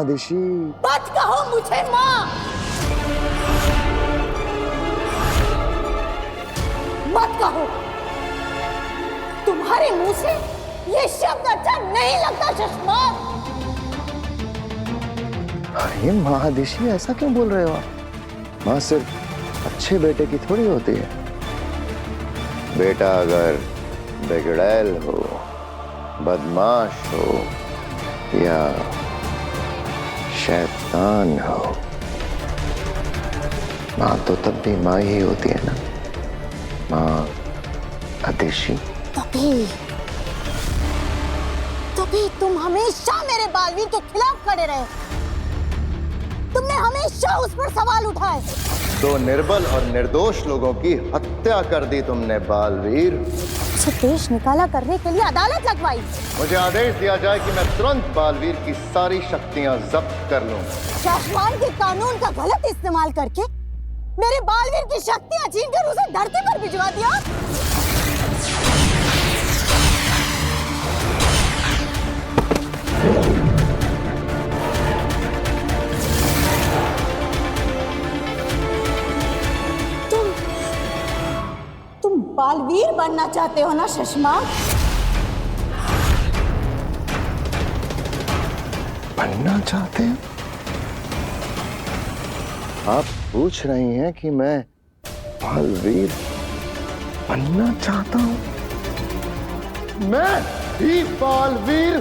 आदिशी मत कहो मुझे माँ, मत कहो। तुम्हारे मुंह से ये शब्द अच्छा नहीं लगता शशमाक। अरे महादिशी ऐसा क्यों बोल रहे हो आप? माँ सिर्फ अच्छे बेटे की थोड़ी होती है। बेटा अगर बिगड़ैल हो, बदमाश हो या शैतान हो, माँ तो तब भी माँ ही होती है ना। माँ आदिशी। तभी तुम हमेशा मेरे बालवीर के खिलाफ खड़े रहे। तुमने हमेशा उस पर सवाल उठाए। दो निर्बल और निर्दोष लोगों की हत्या कर दी तुमने बालवीर। उसे देश निकाला करने के लिए अदालत लगवाई। मुझे आदेश दिया जाए कि मैं तुरंत बालवीर की सारी शक्तियां जब्त कर लूं। शासमान के कानून का गलत इस्तेमाल करके मेरे बालवीर की शक्तियां छीनकर उसे धरती पर भिजवा दिया। तुम बालवीर बनना चाहते हो ना शशमाक? बनना चाहते हैं? आप पूछ रही हैं कि मैं बालवीर बनना चाहता हूं? मैं ही बालवीर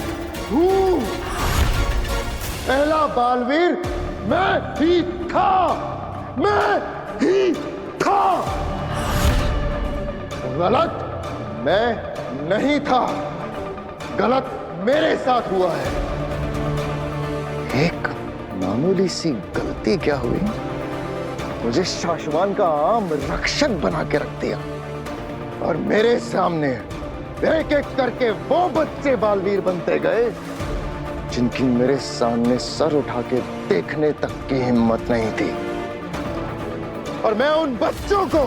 हूं। पहला बालवीर मैं ही था। मैं ही था। गलत मैं नहीं था। गलत मेरे साथ हुआ है। एक मामूली सी गलती क्या हुई, मुझे शासवान का आम रक्षक बना के रख दिया और मेरे सामने एक एक करके वो बच्चे बालवीर बनते गए जिनकी मेरे सामने सर उठा के देखने तक की हिम्मत नहीं थी। और मैं उन बच्चों को,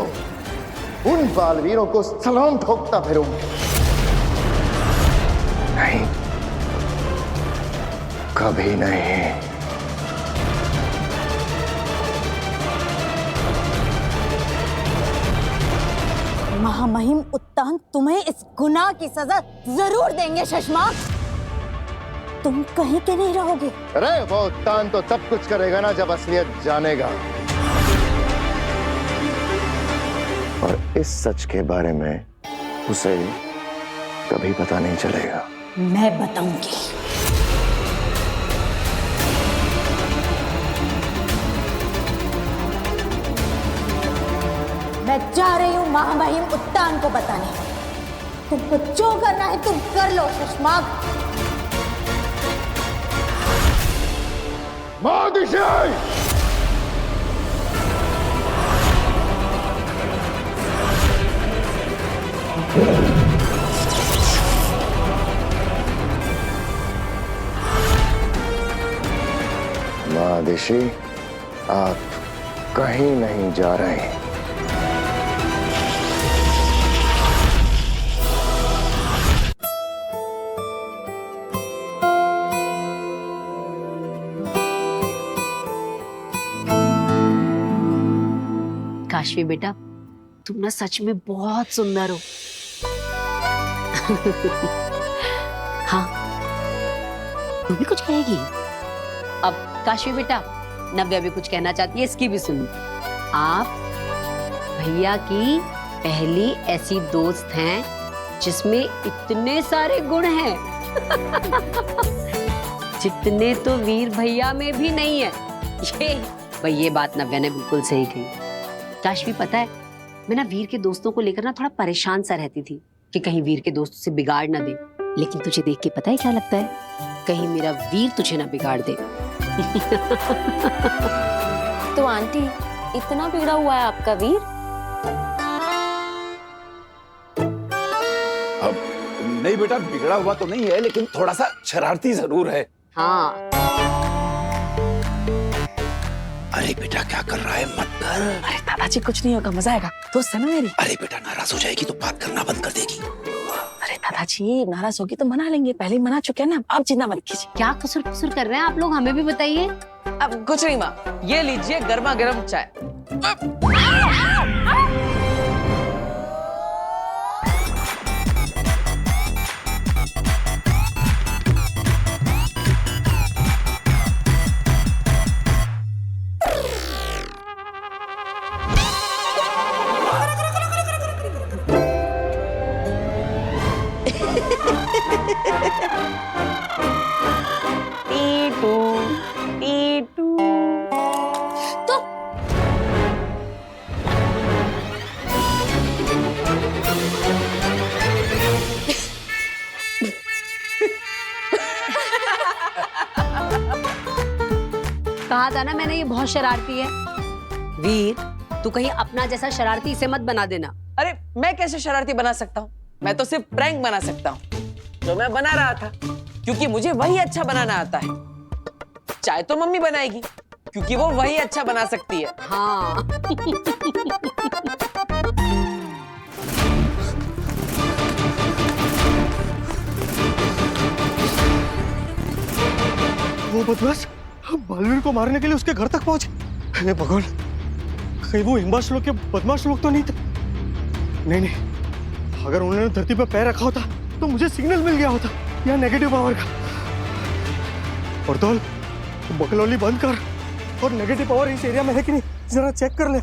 उन बालवीरों को सलाम ठोकता फिरूंगा। नहीं, कभी नहीं। महामहिम उत्तान तुम्हें इस गुनाह की सजा जरूर देंगे शशमाक। तुम कहीं के नहीं रहोगे। अरे वो उत्तान तो तब कुछ करेगा ना जब असलियत जानेगा। और इस सच के बारे में उसे कभी पता नहीं चलेगा। मैं बताऊंगी। मैं जा रही हूं महामहिम उत्तान को बताने। तुमको जो करना है तुम कर लो शशमाक। महादिशी, आप कहीं नहीं जा रहे। काशवी बेटा, तुम ना सच में बहुत सुंदर हो। हाँ, तू भी कुछ कहेगी? अब काशवी बेटा, नव्या भी कुछ कहना चाहती है, इसकी भी सुनो। आप भैया की पहली ऐसी दोस्त हैं जिसमें इतने सारे गुण हैं जितने तो वीर भैया में भी नहीं है। ये बात नव्या ने बिल्कुल सही कही। काशवी, पता है, मैं ना वीर के दोस्तों को लेकर ना थोड़ा परेशान सा रहती थी कि कहीं वीर के दोस्त से बिगाड़ ना दे। लेकिन तुझे देख के पता है क्या लगता है? कहीं मेरा वीर तुझे ना बिगाड़ दे। तो आंटी, इतना बिगड़ा हुआ है आपका वीर? अब नहीं बेटा, बिगड़ा हुआ तो नहीं है, लेकिन थोड़ा सा शरारती जरूर है। हाँ। अरे बेटा, क्या कर रहा है? मत कर। अरे दादाजी, कुछ नहीं होगा, मजा आएगा। दोस्त है ना मेरी। अरे बेटा, नाराज हो जाएगी तो बात करना बंद कर देगी। अरे अरे दादाजी नाराज होगी तो मना लेंगे, पहले ही मना चुके हैं ना, आप चिंता मत कीजिए। क्या कसूर कसूर कर रहे हैं आप लोग, हमें भी बताइए। अब कुछ नहीं माँ, ये लीजिए गर्मा गर्म चाय। टीटू टीटू तो कहा था ना मैंने, ये बहुत शरारती है। वीर, तू कहीं अपना जैसा शरारती इसे मत बना देना। अरे मैं कैसे शरारती बना सकता हूँ, मैं तो सिर्फ प्रैंक बना सकता हूँ, जो मैं बना रहा था, क्योंकि मुझे वही अच्छा बनाना आता है। चाय तो मम्मी बनाएगी, क्योंकि वो वही अच्छा बना सकती है। हाँ। वो बदमाश बालवीर को मारने के लिए उसके घर तक पहुंचे। हे भगवान, कहीं वो हिम्बाश लोग के बदमाश लोग तो नहीं थे? नहीं नहीं, अगर उन्होंने धरती पर पैर रखा होता तो मुझे सिग्नल मिल गया होता या नेगेटिव पावर का। और तो बकलौली बंद कर और नेगेटिव पावर इस एरिया में है कि नहीं जरा चेक कर ले।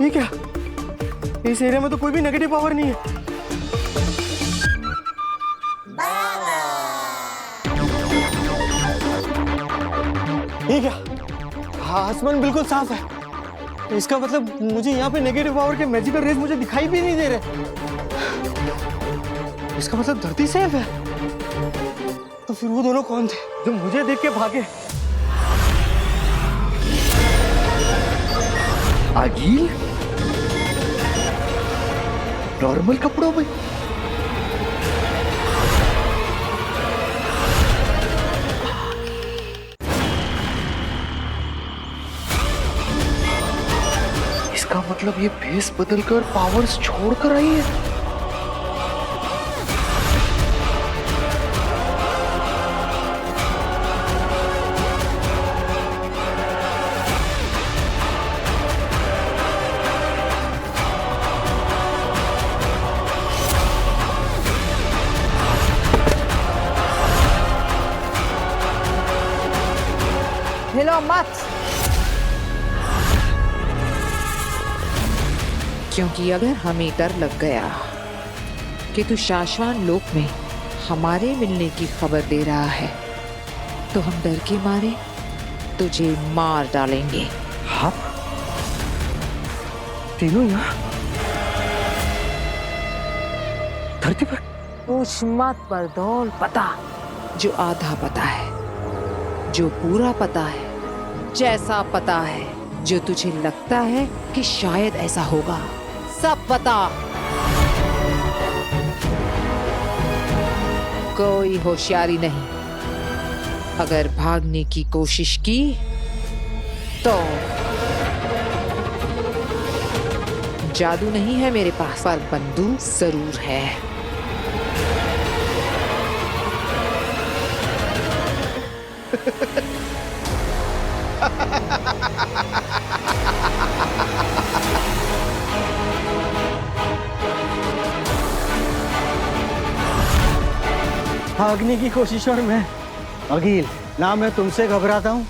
ये क्या, इस एरिया में तो कोई भी नेगेटिव पावर नहीं है। ये क्या, आसमान बिल्कुल साफ है, इसका मतलब मुझे यहाँ पे नेगेटिव पावर के मैजिकल रेज मुझे दिखाई भी नहीं दे रहे। इसका मतलब धरती सेफ है। तो फिर वो दोनों कौन थे जो मुझे देख के भागे? आगिल नॉर्मल कपड़ों में, इसका मतलब ये भेस बदलकर पावर्स छोड़कर आई है। हिलो मत, क्योंकि अगर हमें डर लग गया कि तू शाश्वान लोक में हमारे मिलने की खबर दे रहा है, तो हम डर के मारे तुझे मार डालेंगे। हाँ, तीनों यहाँ धरती पर? पूछ मत पर दौल, पता जो आधा पता है, जो पूरा पता है, जैसा पता है, जो तुझे लगता है कि शायद ऐसा होगा, सब पता। कोई होशियारी नहीं। अगर भागने की कोशिश की तो जादू नहीं है मेरे पास, पर बंदूक जरूर है। भागने की कोशिश और मैं अगिल, ना मैं तुमसे घबराता हूँ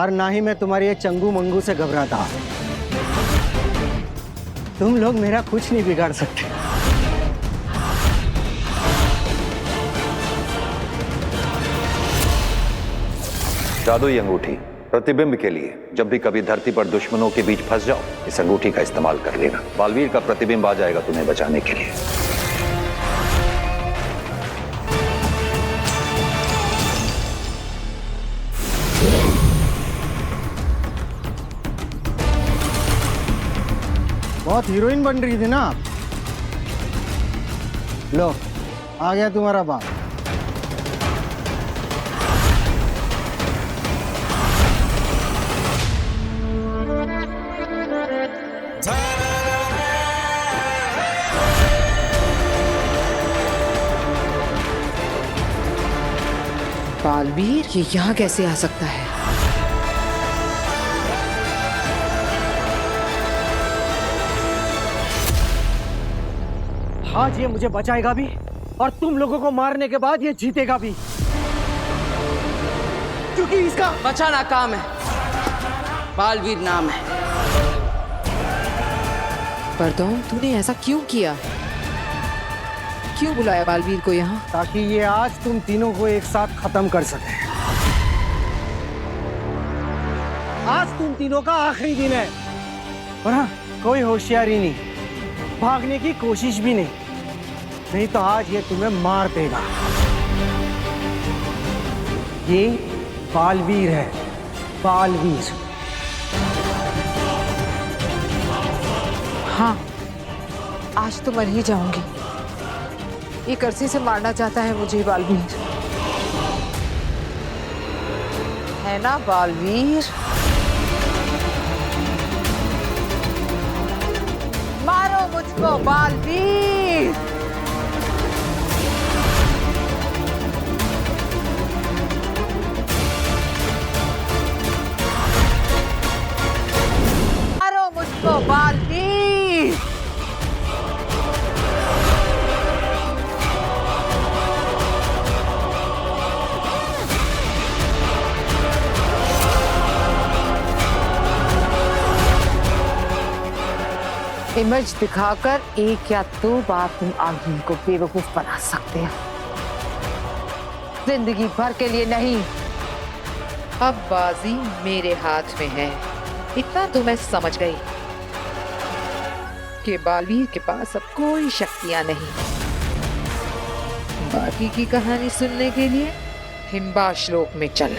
और ना ही मैं तुम्हारी ये चंगू मंगू से घबराता हूँ। तुम लोग मेरा कुछ नहीं बिगाड़ सकते। जादुई अंगूठी प्रतिबिंब के लिए जब भी कभी धरती पर दुश्मनों के बीच फंस जाओ, इस अंगूठी का इस्तेमाल कर लेना। बालवीर का प्रतिबिंब आ जाएगा तुम्हें बचाने के लिए। बहुत हीरोइन बन रही थी ना आप। लो, आ गया तुम्हारा बाप। बालवीर ये यहाँ कैसे आ सकता है? आज ये मुझे बचाएगा भी और तुम लोगों को मारने के बाद ये जीतेगा भी, क्योंकि इसका बचाना काम है, बालवीर नाम है। परदौन, तूने ऐसा क्यों किया? क्यों बुलाया बालवीर को यहाँ? ताकि ये आज तुम तीनों को एक साथ खत्म कर सके। आज तुम तीनों का आखिरी दिन है और हाँ, कोई होशियारी नहीं, भागने की कोशिश भी नहीं, नहीं तो आज ये तुम्हें मार देगा। ये बालवीर है, बालवीर। हाँ, आज तो मर ही जाऊंगी। ये करसी से मारना चाहता है मुझे बालवीर, है ना बालवीर? मारो मुझको बालवीर। मारो मुझको बालवीर। इमेज दिखाकर एक या दो बार तुम आदमी को बेवकूफ बना सकते हो, जिंदगी भर के लिए नहीं। अब बाजी मेरे हाथ में है, इतना तो मैं समझ गई कि बालवीर के पास अब कोई शक्तियां नहीं। बाकी की कहानी सुनने के लिए हिम्बा श्लोक में चल।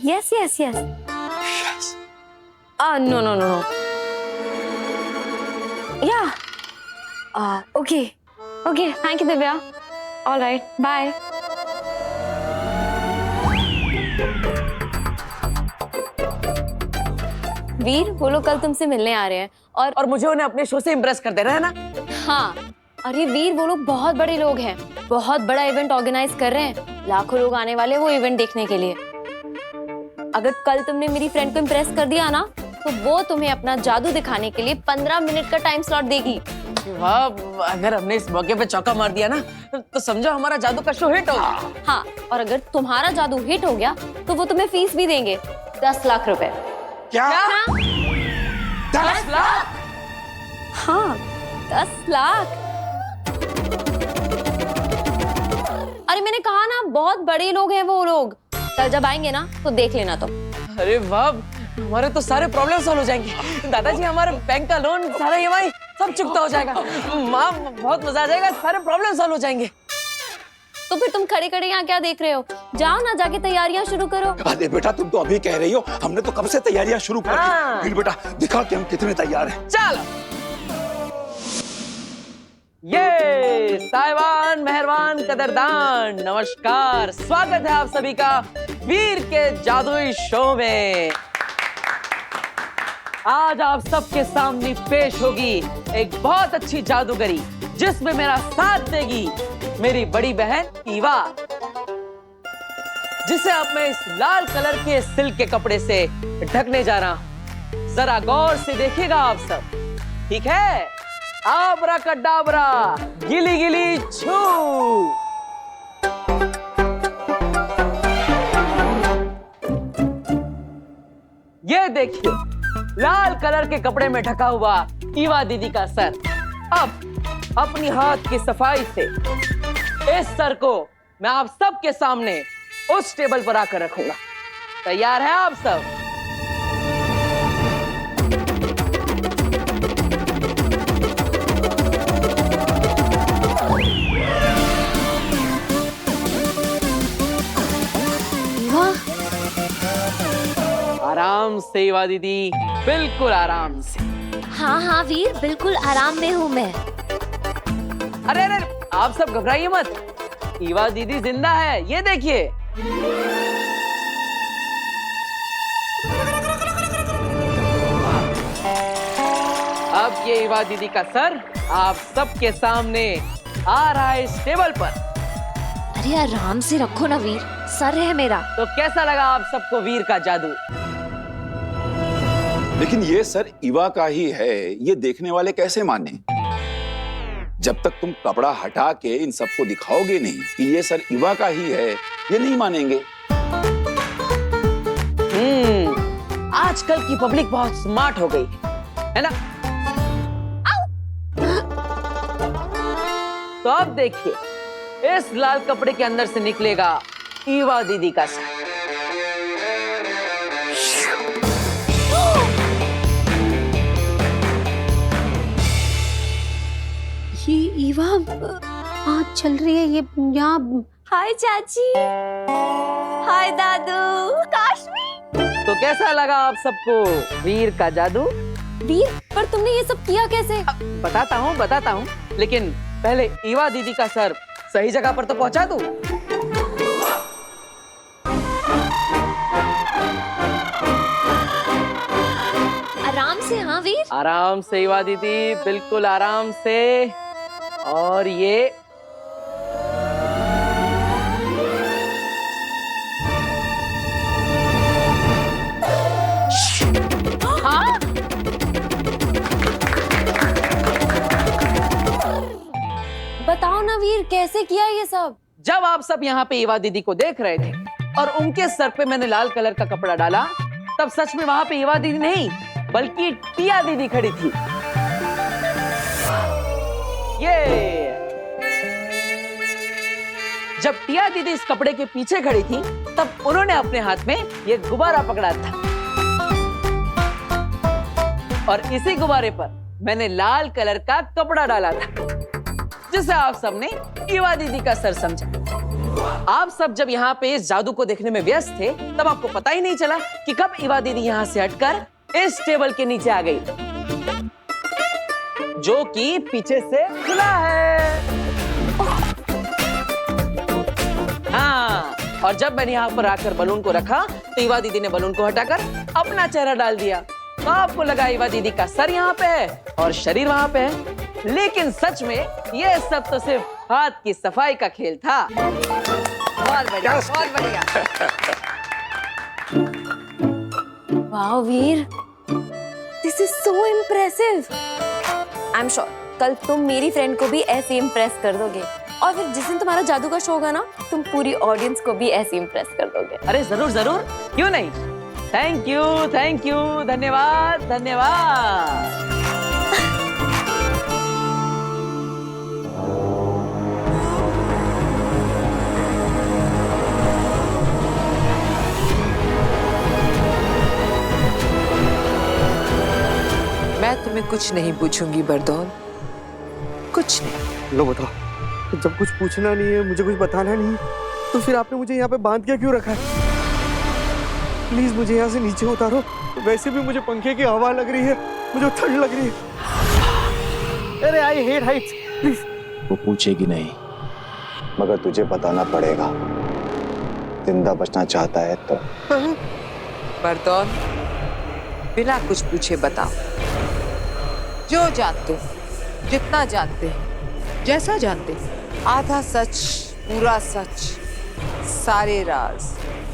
Yes, yes, yes. No, no, no, no. Yeah. Okay. Okay, thank you, Divya. All right, bye. वीर, वो लोग कल तुमसे मिलने आ रहे हैं और मुझे उन्हें अपने शो से इम्प्रेस कर देना है ना? हाँ, अरे वीर, वो लोग बहुत बड़े लोग हैं, बहुत बड़ा इवेंट ऑर्गेनाइज कर रहे हैं, लाखों लोग आने वाले वो इवेंट देखने के लिए। अगर कल तुमने मेरी फ्रेंड को इम्प्रेस कर दिया ना, तो वो तुम्हें अपना जादू दिखाने के लिए 15 मिनट का टाइम स्लॉट देगी। वाह, अगर हमने इस मौके पे चौका मार दिया ना, तो समझो हमारा जादू का शो हिट होगा। हाँ, और अगर तुम्हारा जादू हिट हो गया तो वो तुम्हें फीस भी देंगे, 10 लाख रुपए। क्या? 10 लाख? हाँ, 10 लाख। अरे मैंने कहा ना, बहुत बड़े लोग हैं वो लोग। कल जब आएंगे ना तो देख लेना तुम। अरे वाह, हमारे तो सारे प्रॉब्लम सॉल्व हो जाएंगे। दादाजी, हमारे बैंक का लोन, सारा EMI सब चुकता हो जाएगा। माँ, बहुत मजा आ जाएगा, सारे प्रॉब्लम सॉल्व हो जाएंगे। तो फिर तुम खड़े खड़े यहाँ क्या देख रहे हो? जाओ ना, जाके तैयारियां शुरू करो। अरे बेटा, तुम तो अभी कह रही हो, हमने तो कब से तैयारियां शुरू कर दी। फिर बेटा दिखा कि हम कितने तैयार हैं। चलो, ये साहिबान, मेहरबान, कदरदान, नमस्कार, स्वागत है आप सभी का वीर के जादुई शो में। आज आप सबके सामने पेश होगी एक बहुत अच्छी जादूगरी, जिसमें मेरा साथ देगी मेरी बड़ी बहन ईवा, जिसे अब मैं इस लाल कलर के सिल्क के कपड़े से ढकने जा रहा हूं। जरा गौर से देखिएगा आप सब, ठीक है? आबराकडाबरा, गिली गिली छू। ये देखिए, लाल कलर के कपड़े में ढका हुआ ईवा दीदी का सर। अब अपनी हाथ की सफाई से इस सर को मैं आप सबके सामने उस टेबल पर आकर रखूंगा। तैयार है आप सब? आराम से ईवा दीदी, बिल्कुल आराम से। हाँ हाँ वीर, बिल्कुल आराम में हूँ मैं। अरे अरे, आप सब घबराइए मत, ईवा दीदी जिंदा है, ये देखिए। अब देखिए ईवा दीदी का सर आप सबके सामने आ रहा है इस टेबल पर। अरे आराम से रखो ना वीर, सर है मेरा। तो कैसा लगा आप सबको वीर का जादू? लेकिन ये सर ईवा का ही है, ये देखने वाले कैसे माने? जब तक तुम कपड़ा हटा के इन सबको दिखाओगे नहीं कि ये सर ईवा का ही है, ये नहीं मानेंगे। आजकल की पब्लिक बहुत स्मार्ट हो गई है ना? तो अब देखिए इस लाल कपड़े के अंदर से निकलेगा ईवा दीदी का सर। ये ईवा आज चल रही है, ये यहाँ। हाय चाची, हाय दादू, काश्मी। तो कैसा लगा आप सबको वीर का जादू? वीर, पर तुमने ये सब किया कैसे? बताता हूँ, लेकिन पहले ईवा दीदी का सर सही जगह पर तो पहुंचा दूं। आराम से। हाँ वीर, आराम से ईवा दीदी, बिल्कुल आराम से। और ये हाँ? बताओ ना वीर, कैसे किया ये सब? जब आप सब यहाँ पे ईवा दीदी को देख रहे थे और उनके सर पे मैंने लाल कलर का कपड़ा डाला, तब सच में वहां पे ईवा दीदी नहीं बल्कि टिया दीदी खड़ी थी। ये जब टिया दीदी इस कपड़े के पीछे खड़ी थी, तब उन्होंने अपने हाथ में ये गुब्बारा पकड़ा था और इसी गुब्बारे पर मैंने लाल कलर का कपड़ा डाला था, जिसे आप सबने ईवा दीदी का सर समझा। आप सब जब यहाँ पे इस जादू को देखने में व्यस्त थे, तब आपको पता ही नहीं चला कि कब ईवा दीदी यहाँ से हटकर इस टेबल के नीचे आ गई, जो कि पीछे से खुला है। हाँ, और जब मैंने यहाँ पर आकर बलून को रखा, तो ईवा दीदी ने बलून को हटाकर अपना चेहरा डाल दिया। तो आपको लगा ईवा दीदी का सर यहाँ पे है और शरीर वहाँ पे है, लेकिन सच में ये सब तो सिर्फ हाथ की सफाई का खेल था। बहुत बढ़िया, बहुत बढ़िया। वाह Veer, this is so impressive. I am sure कल तुम मेरी फ्रेंड को भी ऐसे इम्प्रेस कर दोगे, और फिर जिस दिन तुम्हारा जादू का शो होगा ना, तुम पूरी ऑडियंस को भी ऐसे इम्प्रेस कर दोगे। अरे जरूर जरूर, क्यों नहीं। थैंक यू, धन्यवाद धन्यवाद। मैं तुम्हें कुछ नहीं पूछूंगी बरदौल, कुछ नहीं। लो बताओ, जब कुछ पूछना नहीं है, मुझे कुछ बताना नहीं, तो फिर आपने मुझे यहाँ पे बांध के क्यों रखा है? प्लीज मुझे यहाँ से नीचे उतारो। वैसे भी मुझे पंखे की हवा लग रही है, मुझे ठंड लग रही है। अरे आई हेट हाइट्स, प्लीज। वो पूछेगी नहीं, मगर तुझे बताना पड़ेगा। जिंदा बचना चाहता है तो। बरदौल, बिना कुछ पूछे बताओ, जो जानते हो, जितना जानते हैं, जैसा जानते हैं, आधा सच, पूरा सच, सारे राज,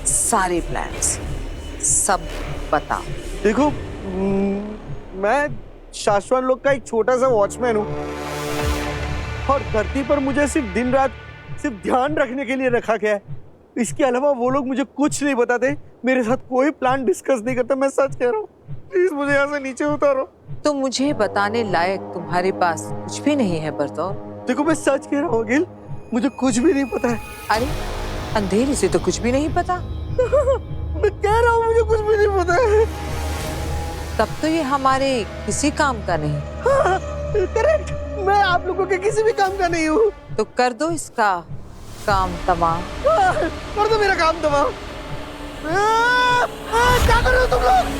सारे प्लान्स, सब बताओ। देखो, मैं शाश्वत लोग का एक छोटा सा वॉचमैन हूँ, और धरती पर मुझे सिर्फ दिन रात सिर्फ ध्यान रखने के लिए रखा गया है। इसके अलावा वो लोग मुझे कुछ नहीं बताते, मेरे साथ कोई प्लान डिस्कस नहीं करता। मैं सच कह रहा हूँ, प्लीज मुझे यहाँ से नीचे उतारो। तो मुझे बताने लायक तुम्हारे पास कुछ भी नहीं है बरदौल। देखो, मैं सच कह रहा हूँ अगिल, मुझे कुछ भी नहीं पता है। अरे अंधेरे से तो कुछ भी नहीं पता। मैं कह रहा हूँ मुझे कुछ भी नहीं पता है। तब तो ये हमारे किसी काम का नहीं। हाँ, करेक्ट, मैं आप लोगों के किसी भी काम का नहीं हूँ। तो कर दो इसका काम तमाम। कर दो मेरा काम तमाम। क्या कर रहे हो तुम लोग?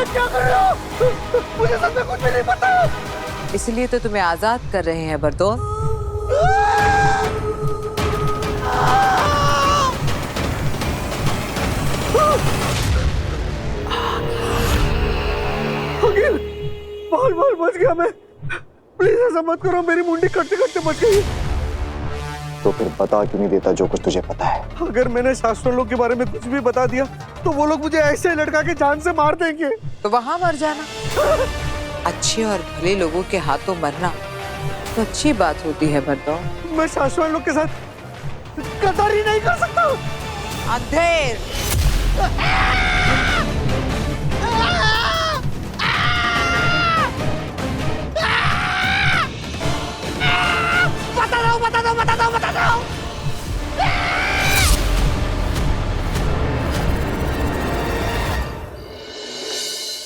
क्या कर रहे हो? मुझे सच में कुछ भी नहीं पता। इसलिए तो तुम्हें आजाद कर रहे हैं बरदौल। अखिल, बाल बाल बच गया मैं। प्लीज ऐसा मत करो, मेरी मुंडी कटते कटते बच गई। तो फिर बता क्यों नहीं देता जो कुछ तुझे पता है? अगर मैंने शास्त्रों लोग के बारे में कुछ भी बता दिया तो वो लोग मुझे ऐसे लटका के जान से मार देंगे। तो वहां मर जाना। अच्छे और भले लोगों के हाथों मरना तो अच्छी बात होती है बताओ। मैं शाश्वत लोग के साथ गद्दारी नहीं कर सकता। अंधेर। बता दो।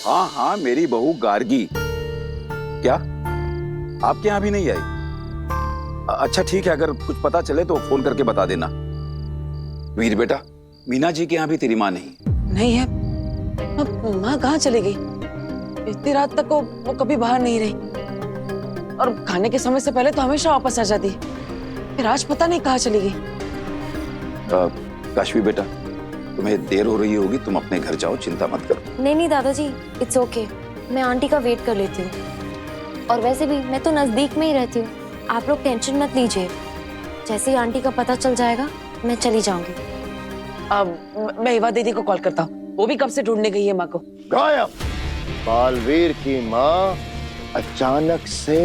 हाँ हाँ, मेरी बहू गार्गी। क्या आपके यहाँ भी नहीं आई? अच्छा ठीक है, अगर कुछ पता चले तो फोन करके बता देना। वीर बेटा, मीना जी के यहाँ भी तेरी माँ नहीं है। माँ कहाँ चली गई? इतनी रात तक वो कभी बाहर नहीं रही, और खाने के समय से पहले तो हमेशा वापस आ जाती है। फिर आज पता नहीं कहाँ चली गई। काशवी बेटा, तुम्हें देर हो रही होगी, तुम अपने घर जाओ, चिंता मत करो। नहीं नहीं दादाजी, इट्स ओके, मैं आंटी का वेट कर लेती हूँ। और वैसे भी मैं तो नजदीक में ही रहती हूँ, आप लोग टेंशन मत लीजिए। जैसे ही आंटी का पता चल जाएगा मैं चली जाऊंगी। अब मैं हिवा दीदी को कॉल करता हूँ, वो भी कब से ढूंढने गई है माँ को। गायब। बालवीर की माँ अचानक से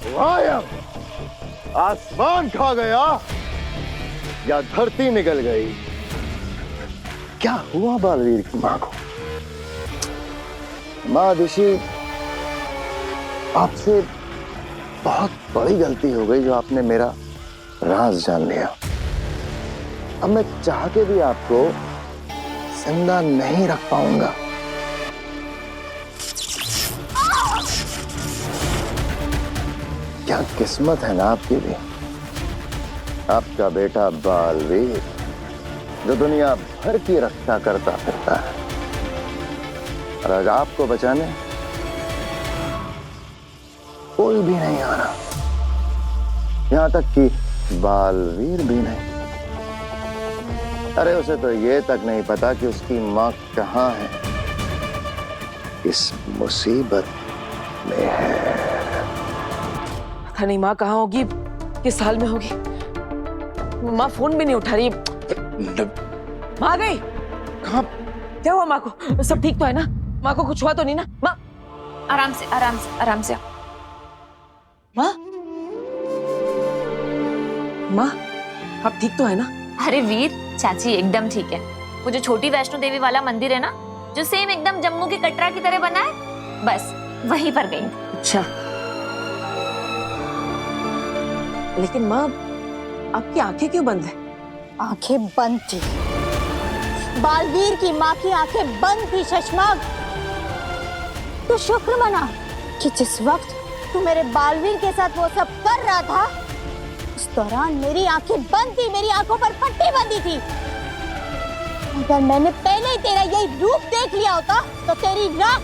गायब। आसमान खा गया या धरती निकल गई? क्या हुआ बालवीर की माँ को? माँ ऋषि, आपसे बहुत बड़ी गलती हो गई जो आपने मेरा राज जान लिया। अब मैं चाह के भी आपको जिंदा नहीं रख पाऊंगा। क्या किस्मत है ना आपकी भी। आपका बेटा बालवीर जो दुनिया भर की रक्षा करता फिरता है, और आज आपको बचाने कोई भी नहीं आ रहा, यहां तक कि बालवीर भी नहीं। अरे उसे तो ये तक नहीं पता कि उसकी माँ कहाँ है, इस मुसीबत में है। पता नहीं माँ कहाँ होगी, किस हाल में होगी। माँ फोन भी नहीं उठा रही। माँ आ गई? कहाँ? क्या हुआ माँ को? सब ठीक तो है ना? माँ को कुछ हुआ तो नहीं ना? माँ आराम से आराम से आराम से। माँ माँ आप ठीक तो है ना? अरे वीर, चाची एकदम ठीक है। वो जो छोटी वैष्णो देवी वाला मंदिर है ना, जो सेम एकदम जम्मू के कटरा की तरह बना है, बस वहीं पर गई। अच्छा, लेकिन माँ आपकी आंखें क्यों बंद है? आंखें बंद थी। बालवीर की माँ की आंखें बंद थी शशमाग। तो शुक्र मना कि जिस वक्त तू मेरे बालवीर के साथ वो सब कर रहा था, उस दौरान मेरी आंखें बंद थी, मेरी आंखों पर पट्टी बंधी थी। अगर मैंने पहले ही तेरा यही रूप देख लिया होता तो तेरी राख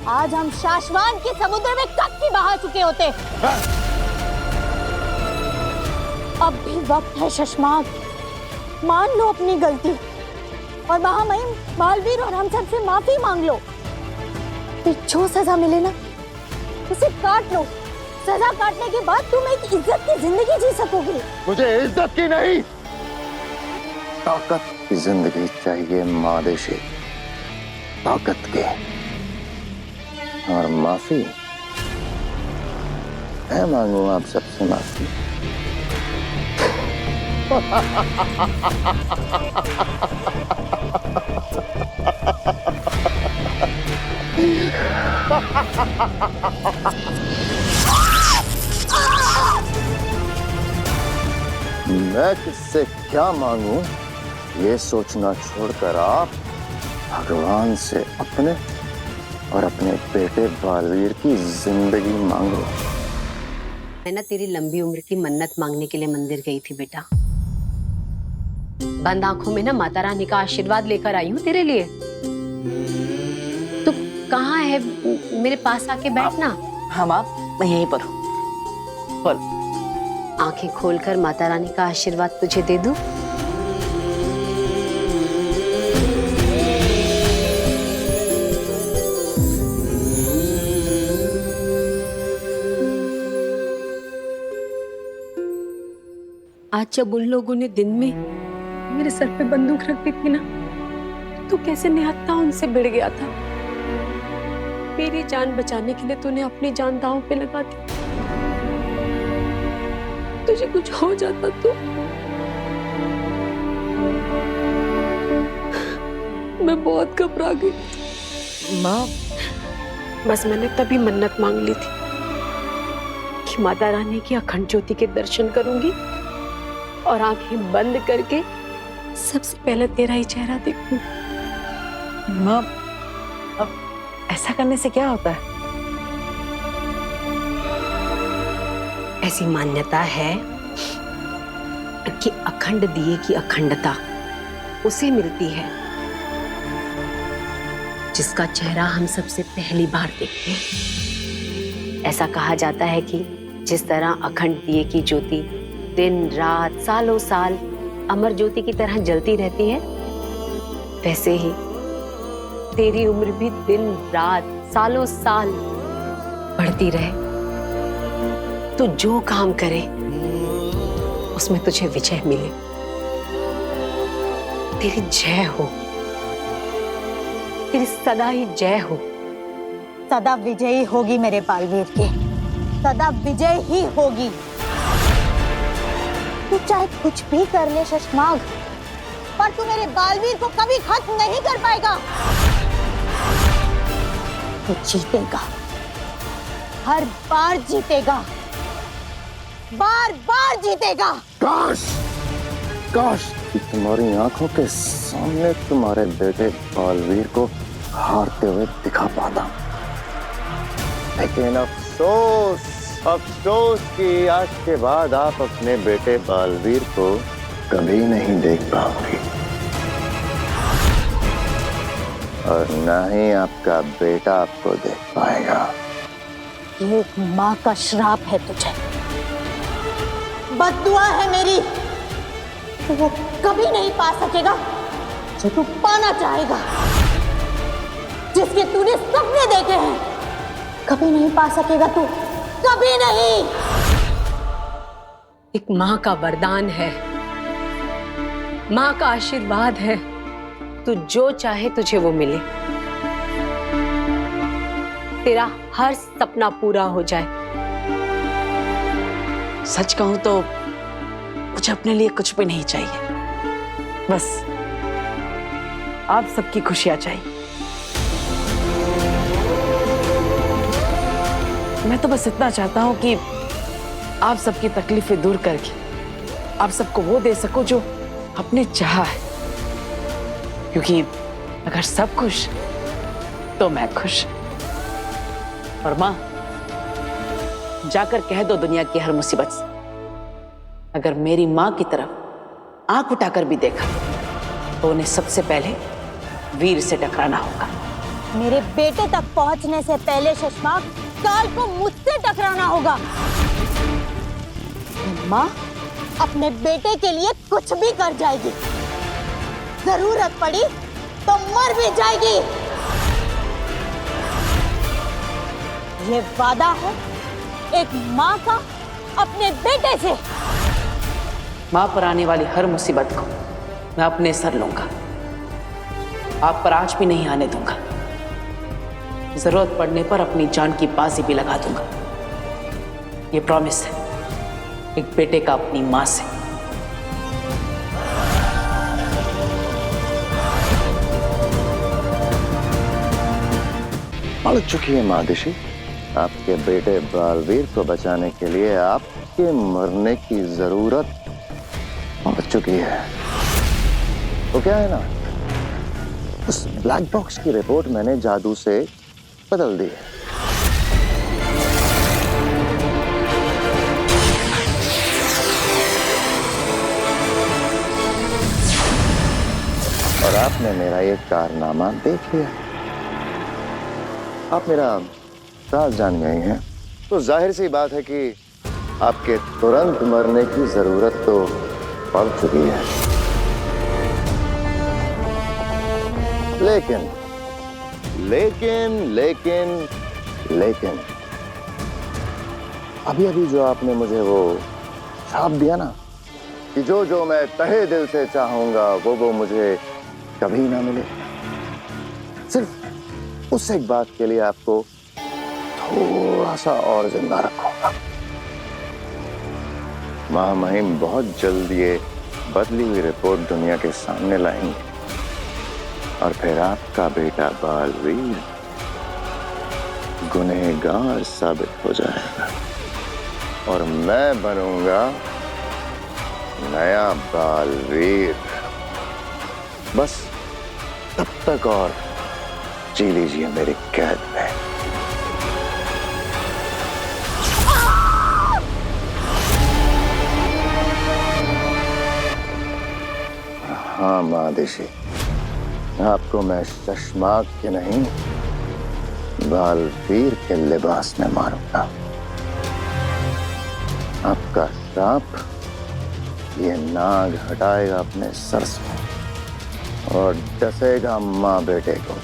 आज हम शाश्वान के समुद्र में कब की बहा चुके होते। अब भी वक्त है शशमाग, मान लो अपनी गलती और महामहिम बालवीर और हम सब से माफी मांग लो। फिर जो सजा मिले ना उसे काट लो। सजा काटने के बाद तुम एक इज्जत की जिंदगी जी सकोगे। मुझे इज्जत की नहीं, ताकत की जिंदगी चाहिए मादेशी, ताकत के। और माफी मैं मांगू आप सबसे माफी। मैं किससे क्या मांगू ये सोचना छोड़कर आप भगवान से अपने और अपने बेटे बालवीर की जिंदगी मांगो। मैं ना तेरी लंबी उम्र की मन्नत मांगने के लिए मंदिर गई थी बेटा। बंद आंखों में ना माता रानी का आशीर्वाद लेकर आई हूँ तेरे लिए। तू कहाँ है? मेरे पास आके बैठना। हाँ माँ, मैं यहीं पर हूँ। बोल। आंखें खोलकर माता रानी का आशीर्वाद तुझे दे दूं? आज जब उन लोगों ने दिन में मेरे सर पे बंदूक रख दी थी ना, तो कैसे निहत्था उनसे भिड़ गया था। मेरी जान बचाने के लिए तूने अपनी जान दांव पे लगा दी। तुझे कुछ हो जाता तो मैं बहुत घबरा गई। माँ, बस मैंने तभी मन्नत मांग ली थी कि माता रानी की अखंड ज्योति के दर्शन करूंगी और आंखें बंद करके सबसे पहले तेरा ही चेहरा देखूं। माँ, अब ऐसा करने से क्या होता है? ऐसी मान्यता है कि अखंड दिए की अखंडता उसे मिलती है जिसका चेहरा हम सबसे पहली बार देखते हैं। ऐसा कहा जाता है कि जिस तरह अखंड दिए की ज्योति दिन रात सालों साल अमर ज्योति की तरह जलती रहती है, वैसे ही तेरी उम्र भी दिन रात सालों साल बढ़ती रहे। तो जो काम करे उसमें तुझे विजय मिले। तेरी जय हो, तेरी सदा ही जय हो। सदा विजयी होगी मेरे बालवीर के, सदा विजय ही होगी। तू चाहे कुछ भी कर ले शशमाग, पर तू मेरे बालवीर को कभी खत्म नहीं कर पाएगा। तू जीतेगा, हर बार जीतेगा, बार बार जीतेगा। काश काश कि तुम्हारी आंखों के सामने तुम्हारे बेटे बालवीर को हारते हुए दिखा पाता, लेकिन अफसोस अफसोस कि आज के बाद आप अपने बेटे बालवीर को कभी नहीं देख पाओगे, और न ही आपका बेटा आपको देख पाएगा। ये एक माँ का श्राप है तुझे, बद्दुआ है मेरी। तो वो कभी नहीं पा सकेगा जो तू पाना चाहेगा, जिसके तूने सपने देखे हैं। कभी नहीं पा सकेगा तू, कभी नहीं। एक माँ का वरदान है, माँ का आशीर्वाद है। तू जो चाहे तुझे वो मिले, तेरा हर सपना पूरा हो जाए। सच कहूं तो मुझे अपने लिए कुछ भी नहीं चाहिए, बस आप सबकी खुशियां चाहिए। मैं तो बस इतना चाहता हूं कि आप सबकी तकलीफें दूर करके आप सबको वो दे सको जो आपने चाहा है, क्योंकि अगर सब खुश तो मैं खुश। और माँ, जाकर कह दो दुनिया की हर मुसीबत से, अगर मेरी माँ की तरफ आंख उठाकर भी देखा तो उन्हें सबसे पहले वीर से टकराना होगा। मेरे बेटे तक पहुंचने से पहले शशमाग काल को मुझसे टकराना होगा। माँ अपने बेटे के लिए कुछ भी कर जाएगी, जरूरत पड़ी तो मर भी जाएगी। ये वादा है एक माँ का अपने बेटे से। माँ पर आने वाली हर मुसीबत को मैं अपने सर लूंगा, आप पर आज भी नहीं आने दूंगा। जरूरत पड़ने पर अपनी जान की बाजी भी लगा दूंगा। ये प्रॉमिस है एक बेटे का अपनी माँ से। पड़ चुकी है मादिशी, आपके बेटे बालवीर को बचाने के लिए आपके मरने की जरूरत पड़ चुकी है। तो क्या है ना, उस ब्लैक बॉक्स की रिपोर्ट मैंने जादू से बदल दी है। और आपने मेरा ये कारनामा देख लिया, आप मेरा राज जान गए हैं, तो जाहिर सी बात है कि आपके तुरंत मरने की जरूरत तो पड़ चुकी है, लेकिन लेकिन लेकिन लेकिन अभी अभी जो आपने मुझे वो छाप दिया ना कि जो मैं तहे दिल से चाहूंगा वो मुझे कभी ना मिले, सिर्फ उस एक बात के लिए आपको थोड़ा सा और जिंदा रखूंगा। महामहिम बहुत जल्द ये बदली हुई रिपोर्ट दुनिया के सामने लाएंगे और फिर आपका बेटा बालवीर गुनहगार साबित हो जाएगा और मैं बनूंगा नया बालवीर। बस तब तक और जी लीजिए मेरी कैद में। हाँ महादेशी, आपको मैं शशमाक के नहीं बालवीर के लिबास में मारूंगा। आपका श्राप ये नाग हटाएगा अपने सर से और डसेगा माँ बेटे को।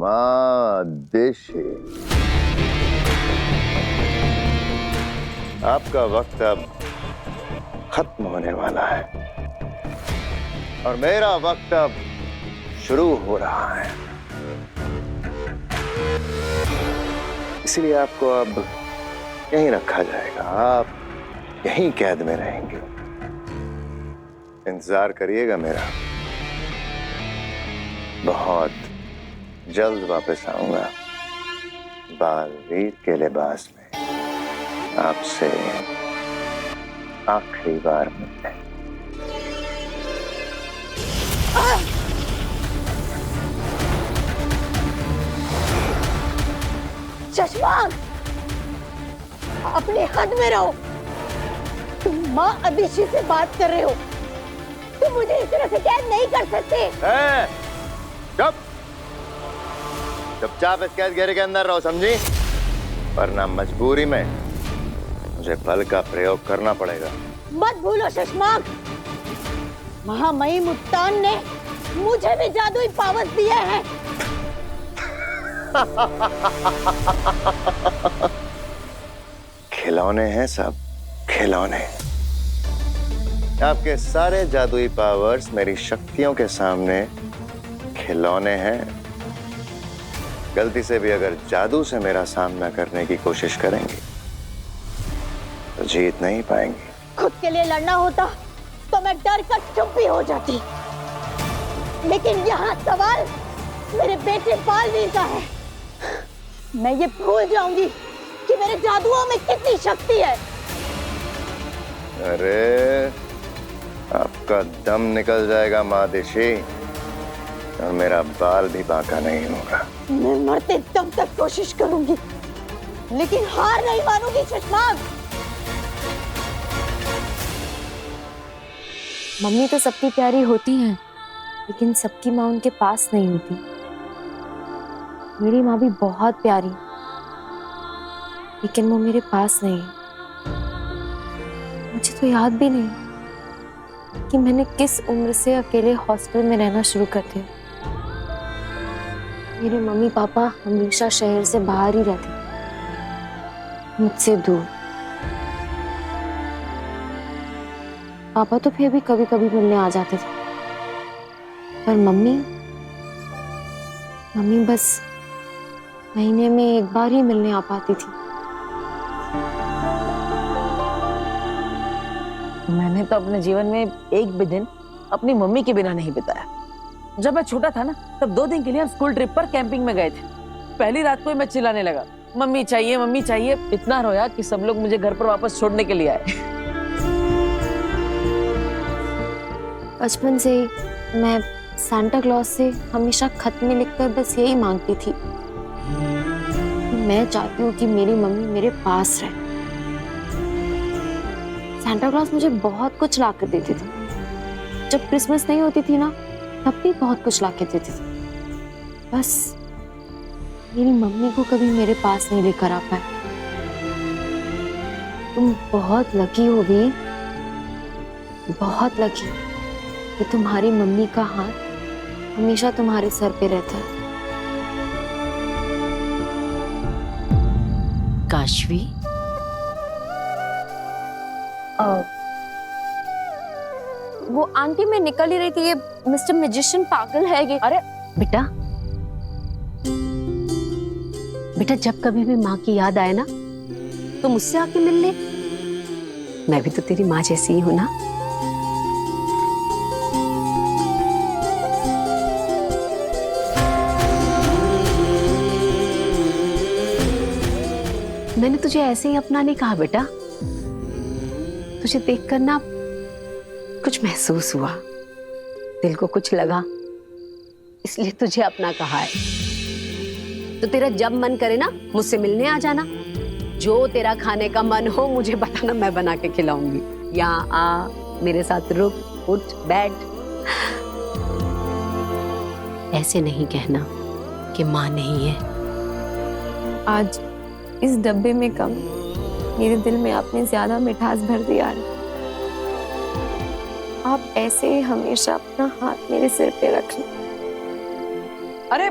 महादेशी, आपका वक्त अब खत्म होने वाला है और मेरा वक्त अब शुरू हो रहा है। इसलिए आपको अब यहीं रखा जाएगा, आप यहीं कैद में रहेंगे। इंतजार करिएगा मेरा, बहुत जल्द वापस आऊंगा बालवीर के लिबास में आपसे आखिरी बार मिलने। चश्माक, अपने हद में रहो। तुम माँ अदिति से बात कर रहे हो, तुम मुझे इस तरह से कैद नहीं कर सकते। चुपचाप इस कैद घेरे के अंदर रहो, समझी? वरना मजबूरी में मुझे बल का प्रयोग करना पड़ेगा। मत भूलो शशमाक, महामहिम उत्तान ने मुझे भी जादुई पावर्स दिए हैं। खिलौने हैं सब, खिलौने। आपके सारे जादुई पावर्स मेरी शक्तियों के सामने खिलौने हैं। गलती से भी अगर जादू से मेरा सामना करने की कोशिश करेंगे तो जीत नहीं पाएंगे। खुद के लिए लड़ना होता तो मैं डर कर चुप भी हो जाती, लेकिन यहाँ सवाल मेरे बेटे बालवीर का है। मैं ये भूल जाऊंगी कि मेरे जादुओं में कितनी शक्ति है। अरे आपका दम निकल जाएगा महादेशी और मेरा बाल भी बांका नहीं होगा। मैं मरते दम तक कोशिश करूंगी, लेकिन हार नहीं मानूंगी शशमाक। मम्मी तो सबकी प्यारी होती हैं, लेकिन सबकी माँ उनके पास नहीं होती। मेरी माँ भी बहुत प्यारी, लेकिन वो मेरे पास नहीं है। मुझे तो याद भी नहीं कि मैंने किस उम्र से अकेले हॉस्टल में रहना शुरू कर दिया। मेरे मम्मी पापा हमेशा शहर से बाहर ही रहते, मुझसे दूर। पापा तो फिर भी कभी कभी मिलने आ जाते थे, पर मम्मी बस महीने में एक बार ही मिलने आ पाती थी। मैंने तो अपने जीवन में एक भी दिन अपनी मम्मी के बिना नहीं बिताया। जब मैं छोटा था ना, तब 2 दिन के लिए हम स्कूल ट्रिप पर कैंपिंग में गए थे। पहली रात को ही मैं चिल्लाने लगा, मम्मी चाहिए मम्मी चाहिए। इतना रोया कि सब लोग मुझे घर पर वापस छोड़ने के लिए आए। बचपन से मैं सांता क्लॉज से हमेशा खत में लिखकर बस यही मांगती थी, मैं चाहती हूँ कि मेरी मम्मी मेरे पास रहे। सांता क्लॉज मुझे बहुत कुछ ला कर देते थे। जब क्रिसमस नहीं होती थी ना, तब भी बहुत कुछ ला के देते थे। बस मेरी मम्मी को कभी मेरे पास नहीं लेकर आ पाए। तुम बहुत लकी हो वीर, बहुत लकी कि तुम्हारी मम्मी का हाथ हमेशा तुम्हारे सर पे रहता है। काशवी, वो आंटी, मैं निकल ही रही थी, ये मिस्टर मैजिशियन पागल है ये। अरे बेटा बेटा, जब कभी भी माँ की याद आए ना तो मुझसे आके मिल ले। मैं भी तो तेरी माँ जैसी ही हूं ना। मैंने तुझे ऐसे ही अपना नहीं कहा बेटा, तुझे देखकर ना कुछ महसूस हुआ, दिल को कुछ लगा, इसलिए तुझे अपना कहा है। तो तेरा जब मन करे ना मुझसे मिलने आ जाना। जो तेरा खाने का मन हो मुझे बताना, मैं बना के खिलाऊंगी। यहाँ आ, मेरे साथ रुक, उठ, बैठ। ऐसे नहीं कहना कि माँ नहीं है। आज इस डब्बे में कम, मेरे दिल में आपने ज्यादा मिठास भर दिया। आप ऐसे ही हमेशा अपना हाथ मेरे सिर पे रखना। अरे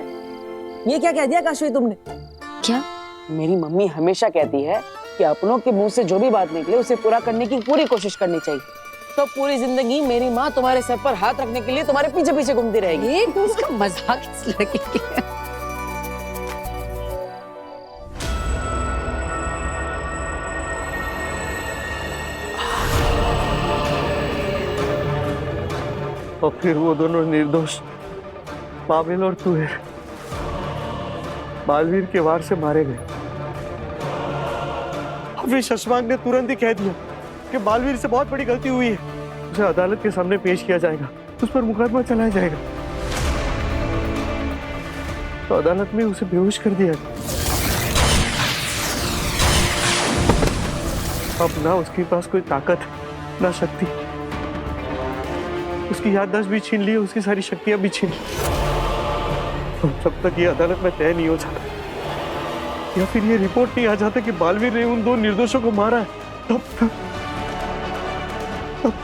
ये क्या कह दिया काशवी तुमने? क्या? मेरी मम्मी हमेशा कहती है कि अपनों के मुंह से जो भी बात निकले उसे पूरा करने की पूरी कोशिश करनी चाहिए। तो पूरी जिंदगी मेरी माँ तुम्हारे सर पर हाथ रखने के लिए तुम्हारे पीछे पीछे घूमती रहेगी। एक उसका मजाक इस लड़के की है। और फिर वो दोनों निर्दोष पाबिल और तुहेर बालवीर के वार से मारे गए। फिर शशमांक ने तुरंत ही कह दिया कि बालवीर से बहुत बड़ी गलती हुई है, उसे अदालत के सामने पेश किया जाएगा, उस पर मुकदमा चलाया जाएगा। तो अदालत में उसे बेहोश कर दिया। अब ना उसके पास कोई ताकत ना शक्ति, उसकी याददाश्त भी छीन ली, उसकी सारी शक्तियां भी छीन ली। जब तक ये अदालत में तय नहीं हो जाता या फिर ये रिपोर्ट नहीं आ जाता कि बालवीर ने उन दो निर्दोषों को मारा है, तब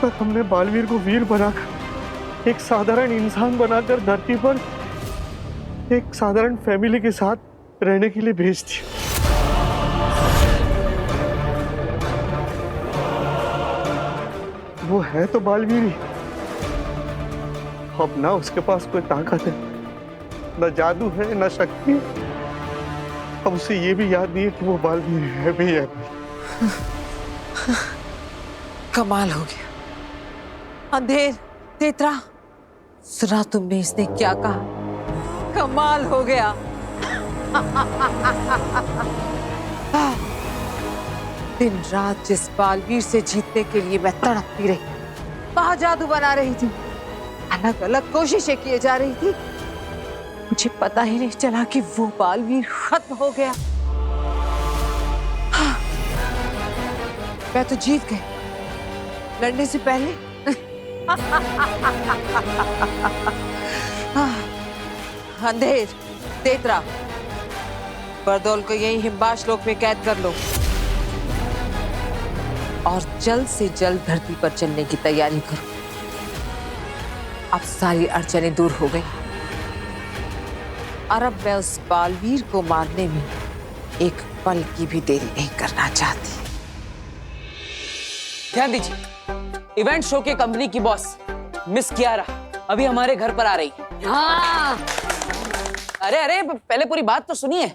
तक हमने बालवीर को वीर बनाकर, एक साधारण इंसान बनाकर धरती पर एक साधारण फैमिली के साथ रहने के लिए भेज दिया। वो है तो बालवीर ही, अब ना उसके पास कोई ताकत है, ना जादू है, ना शक्ति। अब उसे ये भी याद नहीं है कि वो बालवीर है भी है। कमाल हो गया। अंधेर, तेतरा, सुना तुमने इसने क्या कहा? कमाल हो गया। दिन रात जिस बालवीर से जीतने के लिए मैं तड़पती रही, वहां जादू बना रही थी, अलग अलग कोशिशें किए जा रही थी, मुझे पता ही नहीं चला कि वो बालवीर खत्म हो गया। हाँ, मैं तो जीत गई लड़ने से पहले। अंधेर, तेतरा, बरदौल को यही हिमबाश लोक में कैद कर लो और जल्द से जल्द धरती पर चलने की तैयारी करो। अब सारी अड़चनें दूर हो गई और अब मैं उस बालवीर को मारने में एक पल की भी देरी नहीं करना चाहती। ध्यान दीजिए, इवेंट शो के कंपनी की बॉस मिस कियारा अभी हमारे घर पर आ रही है। हाँ। अरे अरे पहले पूरी बात तो सुनिए।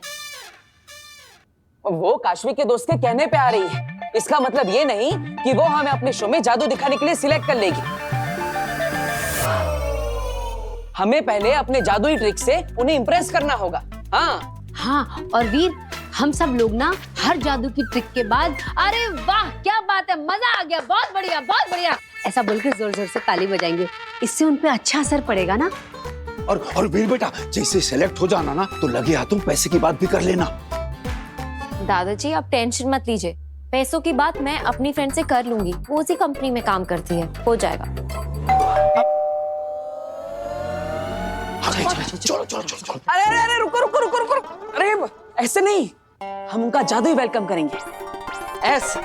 वो काशवी के दोस्त के कहने पे आ रही है, इसका मतलब ये नहीं कि वो हमें अपने शो में जादू दिखाने के लिए सिलेक्ट कर लेगी। हमें पहले अपने जादुई ट्रिक से उन्हें इंप्रेस करना होगा। हाँ, और वीर, हम सब लोग ना हर जादू की ट्रिक के बाद अरे वाह क्या बात है, मजा आ गया, बहुत बढ़िया बहुत बढ़िया, ऐसा बोलकर जोर जोर से ताली बजाएंगे। इससे उन पे अच्छा असर पड़ेगा ना। और वीर बेटा, जैसे सेलेक्ट हो जाना ना तो लगे हाथों पैसे की बात भी कर लेना। दादाजी आप टेंशन मत लीजिए, पैसों की बात मैं अपनी फ्रेंड से कर लूंगी, वो उसी कंपनी में काम करती है, हो जाएगा। अरे अरे अरे रुको रुको रुको रुको रुको। अरे ऐसे नहीं, हम उनका जादुई वेलकम करेंगे, ऐसे।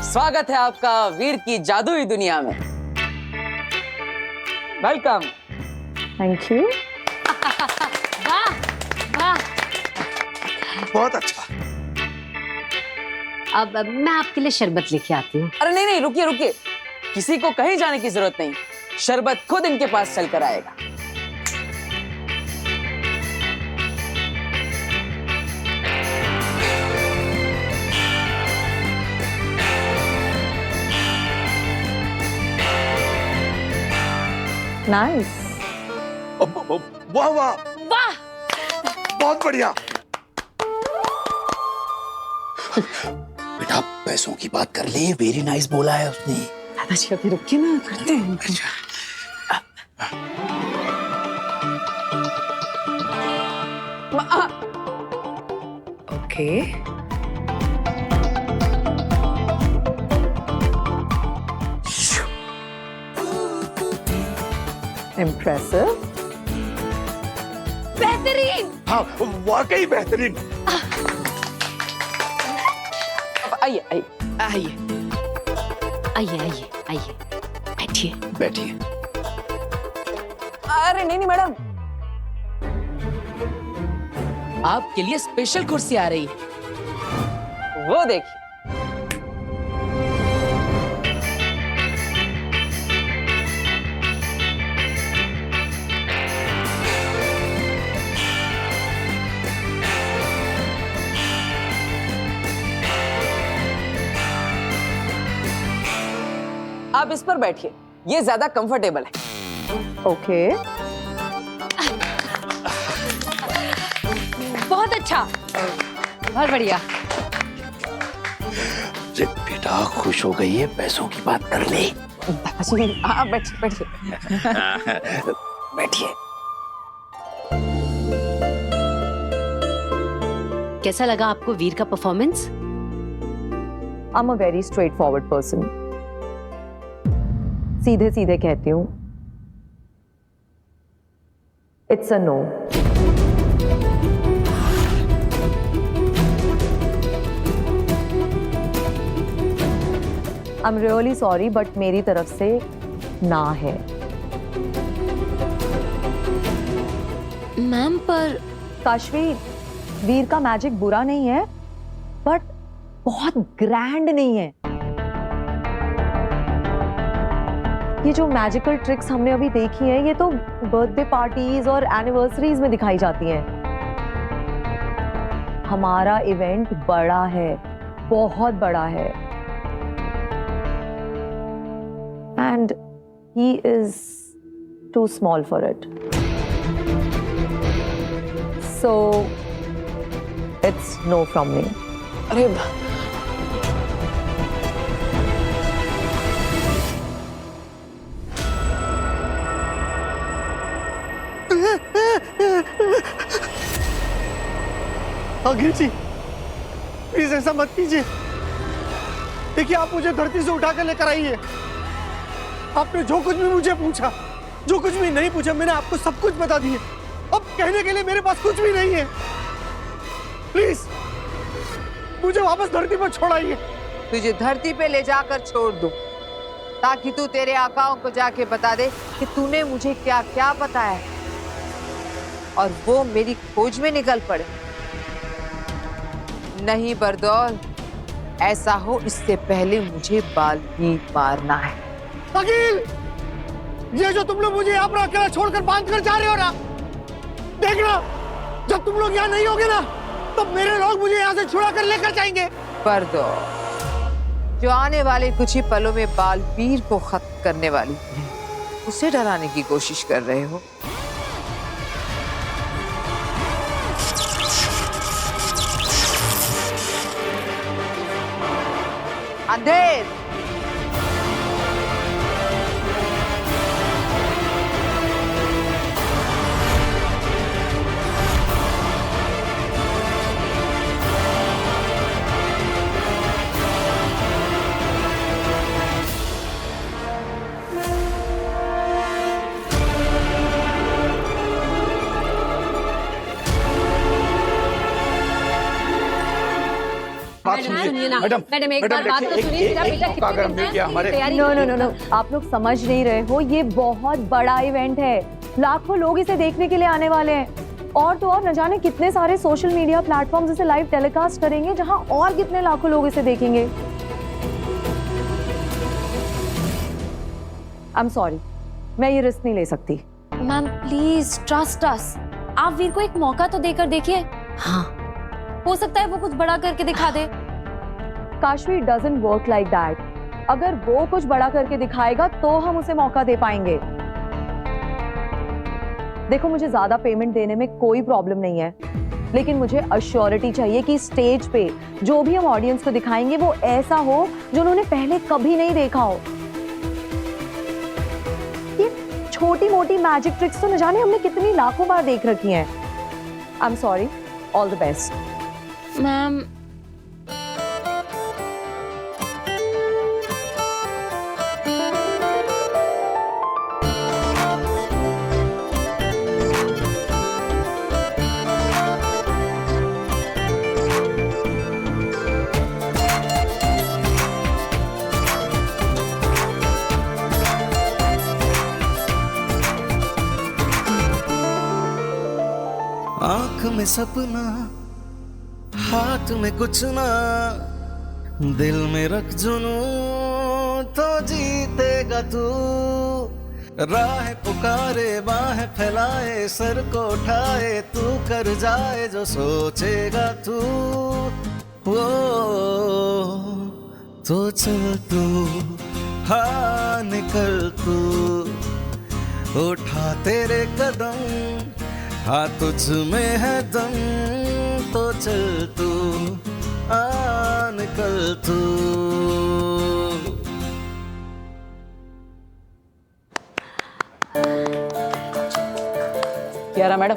स्वागत है आपका वीर की जादुई दुनिया में। वेलकम। Thank you. वाह वाह। बहुत अच्छा। अब मैं आपके लिए शरबत लेके आती हूँ। अरे नहीं नहीं, रुकिए रुकिए, किसी को कहीं जाने की जरूरत नहीं, शरबत खुद इनके पास चल कर आएगा। नाइस। वाह वाह वाह, बहुत बढ़िया। बेटा पैसों की बात कर ले, वेरी नाइस बोला है उसने। दादाजी अभी रुकिए ना, करते हैं। ओके। इम्प्रेसिव। बेहतरीन। हाँ वाकई बेहतरीन। आइए आइए आइए। आइए आइए आइए, बैठिए। बैठिए। अरे नहीं नहीं मैडम, आपके लिए स्पेशल कुर्सी आ रही है, वो देखिए। आप इस पर बैठिए, ये ज्यादा कंफर्टेबल है। ओके। बहुत अच्छा, बहुत बढ़िया। अरे बेटा खुश हो गई है, पैसों की बात कर ले। दादाजी आप बैठिए बैठिए। बैठिए। कैसा लगा आपको वीर का performance? I'm a very straightforward person. सीधे सीधे कहती हूँ, It's a no. I'm really sorry, but मेरी तरफ से ना है। मैम पर काशवी, वीर का मैजिक बुरा नहीं है, बट बहुत ग्रैंड नहीं है। ये जो मैजिकल ट्रिक्स हमने अभी देखी हैं, ये तो बर्थडे पार्टीज और एनिवर्सरीज में दिखाई जाती हैं। हमारा इवेंट बड़ा है, बहुत बड़ा है, and he is too small for it. So it's no from me. अरे आगे जी प्लीज ऐसा मत कीजिए। देखिए आप मुझे धरती से उठाकर लेकर आई है। आपने जो कुछ भी मुझे पूछा, जो कुछ भी नहीं पूछा, मैंने आपको सब कुछ बता दिया। अब कहने के लिए मेरे पास कुछ भी नहीं है। प्लीज मुझे वापस धरती पर छोड़ाइए। तुझे धरती पे ले जाकर छोड़ दूं, ताकि तू तेरे आकाओं को जाके बता दे कि तूने मुझे क्या क्या बताया है, और वो मेरी खोज में निकल पड़े। नहीं बरदौल, ऐसा हो इससे पहले मुझे बाल्मीक मारना है। वकील, ये जो तुम लोग मुझे यहाँ पर अकेला छोड़कर बांध कर जा रहे हो ना, देखना जब तुम लोग यहाँ नहीं होगे ना, तब मेरे लोग मुझे यहाँ से छुड़ा कर लेकर जाएंगे। बरदौल, जो आने वाले कुछ ही पलों में बालवीर को खत्म करने वाली है, उसे डराने की कोशिश कर रहे हो। अंधेर, बात मैडम, सुनिए सुनिए ना। मैडम, एक बार बात तो सुनिए, मेरा बेटा मौका अगर हमने किया हमारे नो नो नो नो, आप लोग समझ नहीं रहे हो, ये बहुत बड़ा इवेंट है, लाखों लोग इसे देखने के लिए आने वाले हैं। और तो और न जाने कितने सारे सोशल मीडिया प्लेटफॉर्म्स इसे लाइव टेलीकास्ट करेंगे, जहां और कितने लाखों लोग इसे देखेंगे। आई एम सॉरी, मैं ये रिस्क नहीं ले सकती। मैम प्लीज ट्रस्ट अस, आप वीर को एक मौका तो देकर देखिए। हाँ, हो सकता है वो कुछ बड़ा करके दिखा दे। Kashvi doesn't work like that. अगर वो कुछ बड़ा करके दिखाएगा तो हम उसे मौका दे पाएंगे। देखो, मुझे ज्यादा पेमेंट देने में कोई प्रॉब्लम नहीं है, लेकिन मुझे अश्योरिटी चाहिए कि स्टेज पे जो भी हम ऑडियंस को दिखाएंगे वो ऐसा हो जो उन्होंने पहले कभी नहीं देखा हो। ये छोटी मोटी मैजिक ट्रिक्स तो न जाने हमने कितनी लाखों बार देख रखी हैं। I am sorry, all the best. Ma'am आंख में सपना, हाथ में कुछ ना, दिल में रख जुनू तो जीतेगा तू। राह पुकारे, बाहें फैलाए, सर को उठाए, तू कर जाए जो सोचेगा तू। वो तो चल तू, हाँ निकल तू, उठा तेरे कदम, हाँ तुझ में है दम, तो चल तू, आ निकल तू। कियारा मैडम,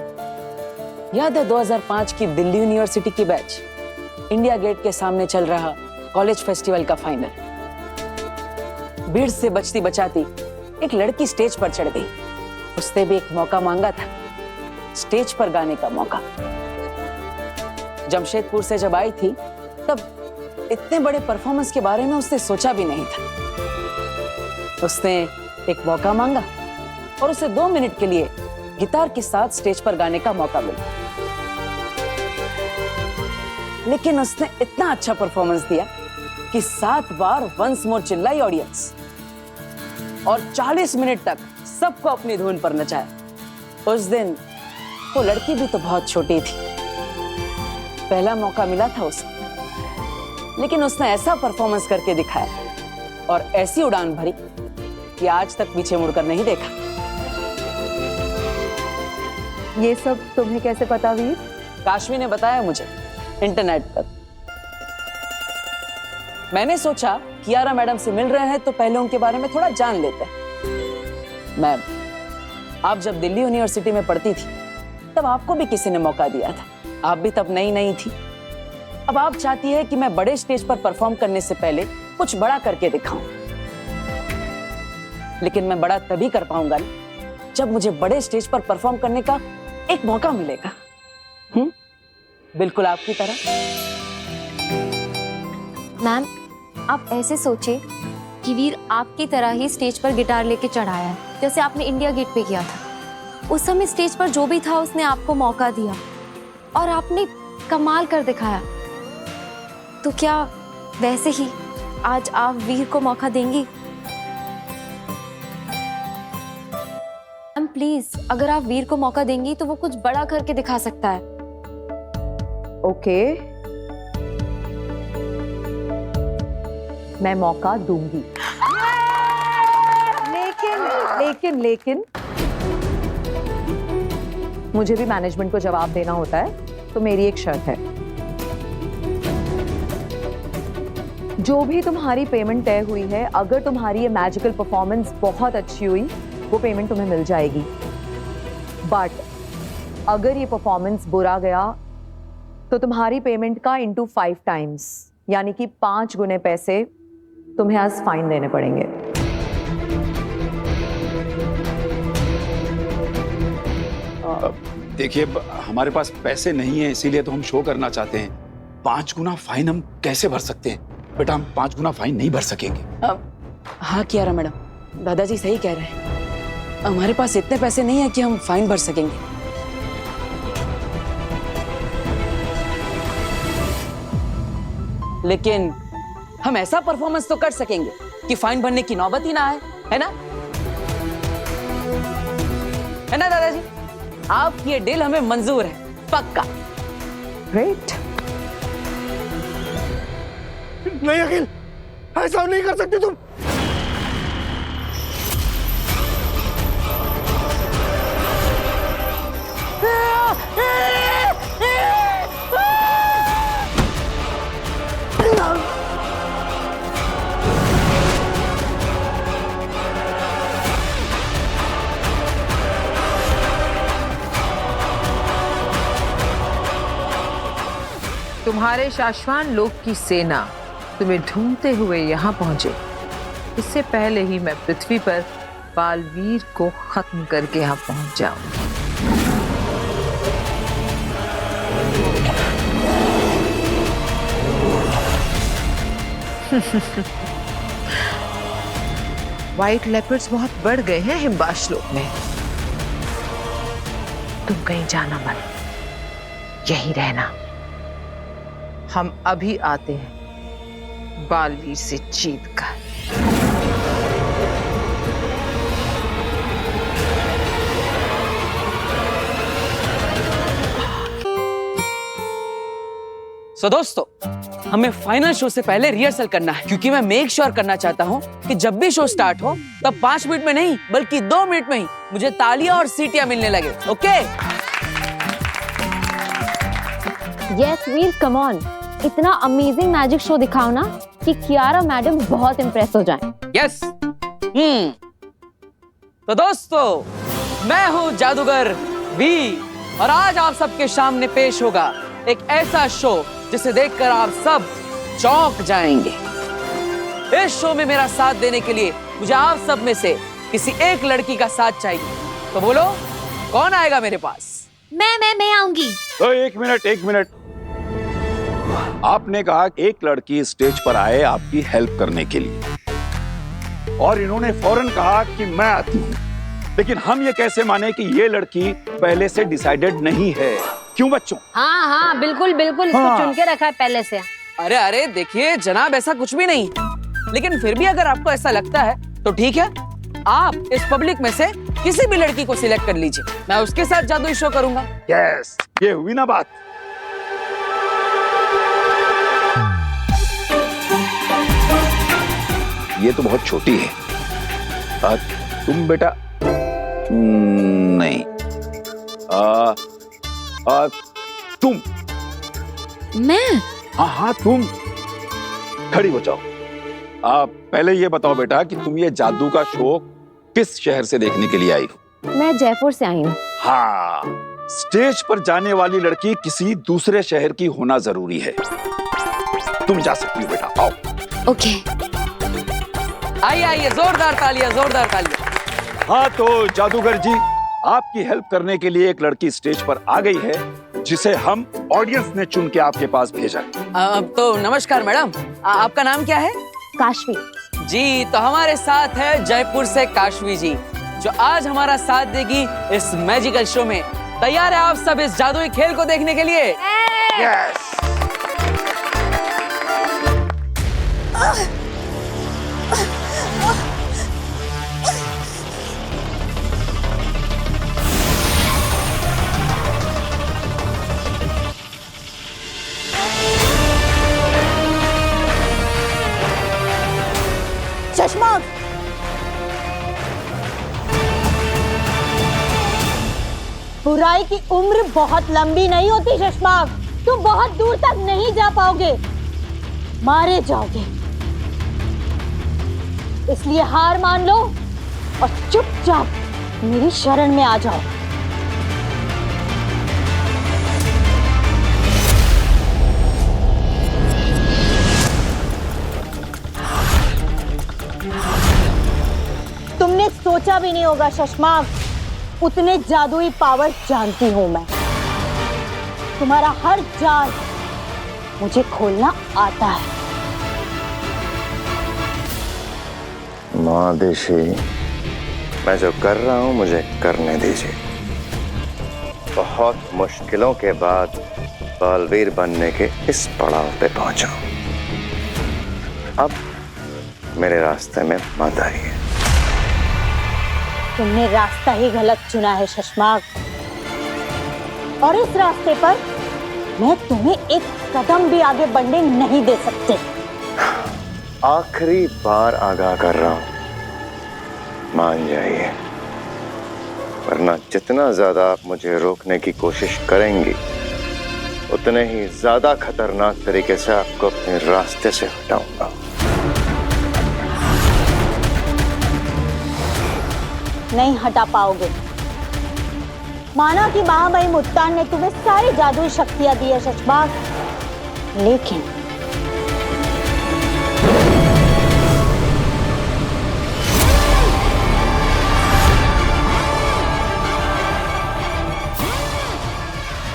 याद है 2005 की दिल्ली यूनिवर्सिटी की बैच, इंडिया गेट के सामने चल रहा कॉलेज फेस्टिवल का फाइनल। भीड़ से बचती बचाती एक लड़की स्टेज पर चढ़ गई। उसने भी एक मौका मांगा था, स्टेज पर गाने का मौका। जमशेदपुर से जब आई थी तब इतने बड़े परफॉर्मेंस के बारे में उसने सोचा भी नहीं था। उसने एक मौका मांगा और उसे 2 मिनट के लिए गिटार के साथ स्टेज पर गाने का मौका मिला। लेकिन उसने इतना अच्छा परफॉर्मेंस दिया कि 7 बार वंस मोर चिल्लाई ऑडियंस और 40 मिनट तक सबको अपनी धुन पर नचाया। उस दिन वो लड़की भी तो बहुत छोटी थी, पहला मौका मिला था उसे, लेकिन उसने ऐसा परफॉर्मेंस करके दिखाया और ऐसी उड़ान भरी कि आज तक पीछे मुड़कर नहीं देखा। ये सब तुम्हें कैसे पता वीर? काशवी ने बताया मुझे इंटरनेट पर। मैंने सोचा कियारा मैडम से मिल रहे हैं तो पहले उनके बारे में थोड़ा जान लेते हैं। मैम, आप जब दिल्ली यूनिवर्सिटी में पढ़ती थी तब आपको भी किसी ने मौका दिया था, आप भी तब नई नई थी। अब आप चाहती है कि मैं बड़े स्टेज पर परफॉर्म करने से पहले कुछ बड़ा करके दिखाऊं, लेकिन मैं बड़ा तभी कर पाऊंगा ना जब मुझे बड़े स्टेज पर परफॉर्म करने का एक मौका मिलेगा। बिल्कुल आपकी तरह। मैम आप ऐसे सोचिए कि वीर आपकी तरह ही स्टेज पर गिटार लेके चढ़ाया है, जैसे आपने इंडिया गेट पे किया था। उस समय स्टेज पर जो भी था उसने आपको मौका दिया और आपने कमाल कर दिखाया। तो क्या वैसे ही आज आप वीर को मौका देंगी? मैम प्लीज, अगर आप वीर को मौका देंगी तो वो कुछ बड़ा करके दिखा सकता है। ओके, मैं मौका दूंगी, लेकिन मुझे भी मैनेजमेंट को जवाब देना होता है, तो मेरी एक शर्त है। जो भी तुम्हारी पेमेंट तय हुई है, अगर तुम्हारी ये मैजिकल परफॉर्मेंस बहुत अच्छी हुई, वो पेमेंट तुम्हें मिल जाएगी। बट अगर ये परफॉर्मेंस बुरा गया तो तुम्हारी पेमेंट का into 5 टाइम्स, यानी कि 5 गुने पैसे तुम्हें आज फाइन देने पड़ेंगे। देखिए, हमारे पास पैसे नहीं है, इसीलिए तो हम शो करना चाहते हैं। 5 गुना फाइन हम कैसे भर सकते हैं? बेटा हम 5 गुना फाइन नहीं भर सकेंगे। हाँ कियारा मैडम, दादाजी सही कह रहे हैं। हमारे पास इतने पैसे नहीं है कि हम फाइन भर सकेंगे। लेकिन हम ऐसा परफॉर्मेंस तो कर सकेंगे कि फाइन भरने की नौबत ही ना आए, है ना? है ना दादाजी? आपकी ये डील हमें मंजूर है, पक्का। ग्रेट। नहीं अखिल, ऐसा नहीं कर सकती तुम। तुम्हारे शाश्वान लोक की सेना तुम्हें ढूंढते हुए यहाँ पहुंचे, इससे पहले ही मैं पृथ्वी पर बालवीर को खत्म करके यहाँ पहुंच जाऊं। व्हाइट लेपर्ड्स बहुत बढ़ गए हैं हिमबाश लोक में। तुम कहीं जाना मत, यहीं रहना। हम अभी आते हैं बालवीर से जीत कर। सो दोस्तों, हमें फाइनल शो से पहले रिहर्सल करना है, क्योंकि मैं मेक श्योर करना चाहता हूँ कि जब भी शो स्टार्ट हो तब 5 मिनट में नहीं बल्कि 2 मिनट में ही मुझे तालियां और सीटियां मिलने लगे। Okay? Yes Veer, come on, इतना अमेजिंग मैजिक शो दिखाओ ना कि कियारा मैडम बहुत इम्प्रेस हो जाएं। यस। तो दोस्तों, मैं हूँ जादूगर वी, और आज आप सबके सामने पेश होगा एक ऐसा शो जिसे देखकर आप सब चौंक जाएंगे। इस शो में मेरा साथ देने के लिए मुझे आप सब में से किसी एक लड़की का साथ चाहिए। तो बोलो, कौन आएगा मेरे पास? मैं आऊंगी। तो एक मिनट। आपने कहा एक लड़की स्टेज पर आए आपकी हेल्प करने के लिए, और इन्होंने फौरन कहा कि मैं आती हूँ। लेकिन हम ये कैसे माने कि ये लड़की पहले से डिसाइडेड नहीं है? क्यों बच्चों? हाँ बिल्कुल इसको चुन के रखा है पहले से। अरे देखिए जनाब, ऐसा कुछ भी नहीं। लेकिन फिर भी अगर आपको ऐसा लगता है तो ठीक है, आप इस पब्लिक में से किसी भी लड़की को सिलेक्ट कर लीजिए, मैं उसके साथ जादुई शो करूंगा। यस, ये हुई ना बात। ये तो बहुत छोटी है। तुम बेटा नहीं, तुम। मैं? हाँ तुम खड़ी हो जाओ। पहले ये बताओ बेटा कि तुम ये जादू का शो किस शहर से देखने के लिए आई हो? मैं जयपुर से आई हूँ। हाँ, स्टेज पर जाने वाली लड़की किसी दूसरे शहर की होना जरूरी है। तुम जा सकती हो बेटा, आओ। ओके। आइए, जोरदार तालियां। हाँ तो जादूगर जी, आपकी हेल्प करने के लिए एक लड़की स्टेज पर आ गई है, जिसे हम ऑडियंस ने चुन के आपके पास भेजा। तो नमस्कार मैडम, आपका नाम क्या है? काशवी जी। तो हमारे साथ है जयपुर से काशवी जी, जो आज हमारा साथ देगी इस मैजिकल शो में। तैयार है आप सब इस जादुई खेल को देखने के लिए? यस। चश्मा, बुराई की उम्र बहुत लंबी नहीं होती चश्माग, तुम बहुत दूर तक नहीं जा पाओगे, मारे जाओगे। इसलिए हार मान लो और चुपचाप मेरी शरण में आ जाओ। तुमने सोचा भी नहीं होगा शशमाक, उतने जादुई पावर जानती हूं मैं। तुम्हारा हर जाल, मुझे खोलना आता है। माँ देशी, मैं जो कर रहा हूं मुझे करने दीजिए। बहुत मुश्किलों के बाद बालवीर बनने के इस पड़ाव पे पहुंचा हूं। अब मेरे रास्ते में मत आइए। तुमने रास्ता ही गलत चुना है शशमाग, और इस रास्ते पर मैं तुम्हें एक कदम भी आगे बढ़ने नहीं दे सकते। आखिरी बार आगाह कर रहा हूं, मान जाइए, वरना जितना ज्यादा आप मुझे रोकने की कोशिश करेंगी उतने ही ज्यादा खतरनाक तरीके से आपको अपने रास्ते से हटाऊंगा। नहीं हटा पाओगे। माना कि महामहिम मुत्तान ने तुम्हें सारी जादुई शक्तियां दी है शशमाग, लेकिन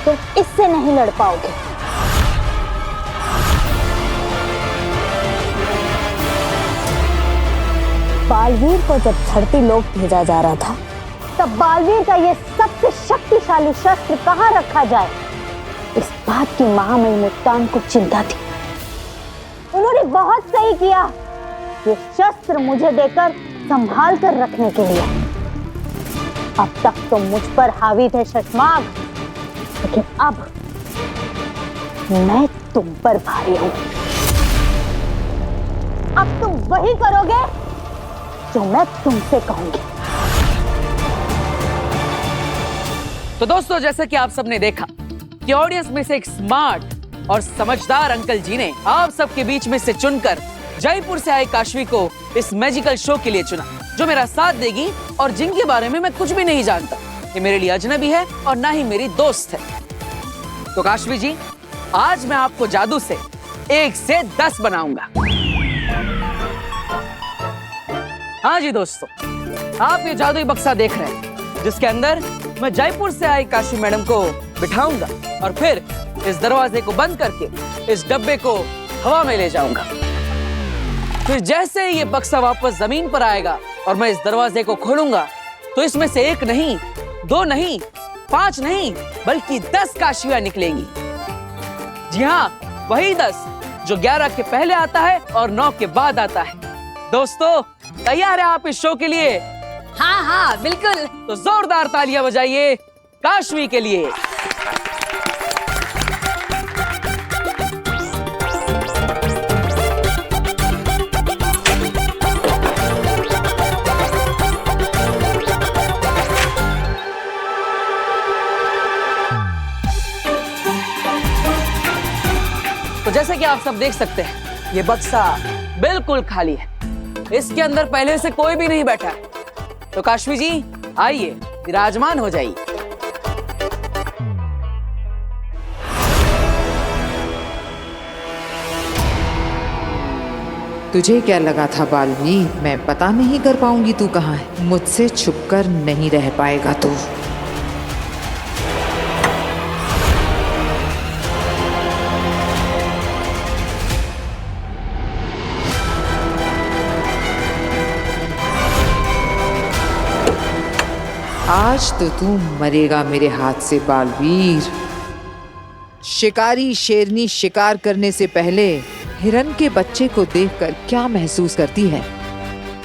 तुम इससे नहीं लड़ पाओगे। बालवीर को जब धरती लोक भेजा जा रहा था, तब बालवीर का ये सबसे शक्तिशाली शस्त्र कहाँ रखा जाए, इस बात की महामहिम मुत्तान को चिंता थी। उन्होंने बहुत सही किया ये शस्त्र मुझे देकर संभाल कर रखने के लिए। अब तक तो मुझ पर हावी थे शशमाग, लेकिन अब मैं तुम पर भारी हूं। अब तुम वही करोगे जो मैं तुमसे कहूंगी। तो दोस्तों, जैसे कि आप सबने देखा कि ऑडियंस में से एक स्मार्ट और समझदार अंकल जी ने आप सबके बीच में से चुनकर जयपुर से आए काशवी को इस मैजिकल शो के लिए चुना, जो मेरा साथ देगी और जिनके बारे में मैं कुछ भी नहीं जानता। ये मेरे लिए अजनबी है और ना ही मेरी दोस्त है। तो काशवी जी, आज मैं आपको जादू से 1 से 10 बनाऊंगा। हाँ जी दोस्तों, आप ये जादुई बक्सा देख रहे हैं, जिसके अंदर मैं जयपुर से आई काशवी मैडम को बिठाऊंगा और फिर इस दरवाजे को बंद करके इस डब्बे को हवा में ले जाऊंगा। फिर जैसे ही ये बक्सा वापस जमीन पर आएगा और मैं इस दरवाजे को खोलूंगा, तो इसमें से 1 नहीं, 2 नहीं, 5 नहीं, बल्कि 10 काशवियां निकलेंगी। जी हाँ, वही 10 जो 11 के पहले आता है और 9 के बाद आता है। दोस्तों, तैयार है आप इस शो के लिए? हाँ हाँ बिल्कुल। तो जोरदार तालियां बजाइए काशवी के लिए। तो जैसे कि आप सब देख सकते हैं, ये बक्सा बिल्कुल खाली है। इसके अंदर पहले से कोई भी नहीं बैठा। तो काशवी जी, आइए विराजमान हो जाइए। तुझे क्या लगा था बालवीर, मैं पता नहीं कर पाऊंगी तू कहाँ है? मुझसे छुपकर नहीं रह पाएगा तू। आज तो तू मरेगा मेरे हाथ से बालवीर। शिकारी शेरनी शिकार करने से पहले हिरन के बच्चे को देखकर क्या महसूस करती है,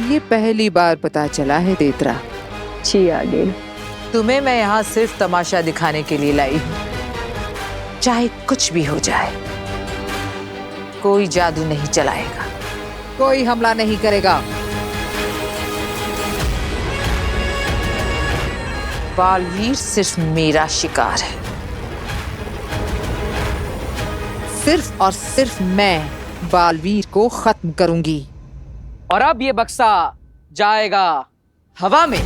ये पहली बार पता चला है देतरा। जी आगे तुम्हें मैं यहाँ सिर्फ तमाशा दिखाने के लिए लाई हूँ। चाहे कुछ भी हो जाए, कोई जादू नहीं चलाएगा, कोई हमला नहीं करेगा। बालवीर सिर्फ मेरा शिकार है। सिर्फ और सिर्फ मैं बालवीर को खत्म करूंगी। और अब ये बक्सा जाएगा हवा में।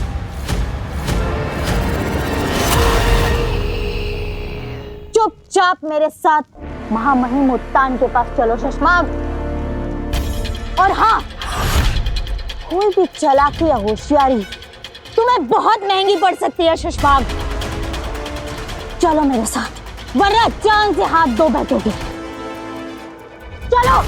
चुपचाप मेरे साथ महामहिम मुत्तान के पास चलो शशमाग। और हाँ, कोई भी चालाकी या होशियारी तुम्हें बहुत महंगी पड़ सकती है शशमाग। चलो मेरे साथ, वरना जान से हाथ धो बैठोगे। चलो।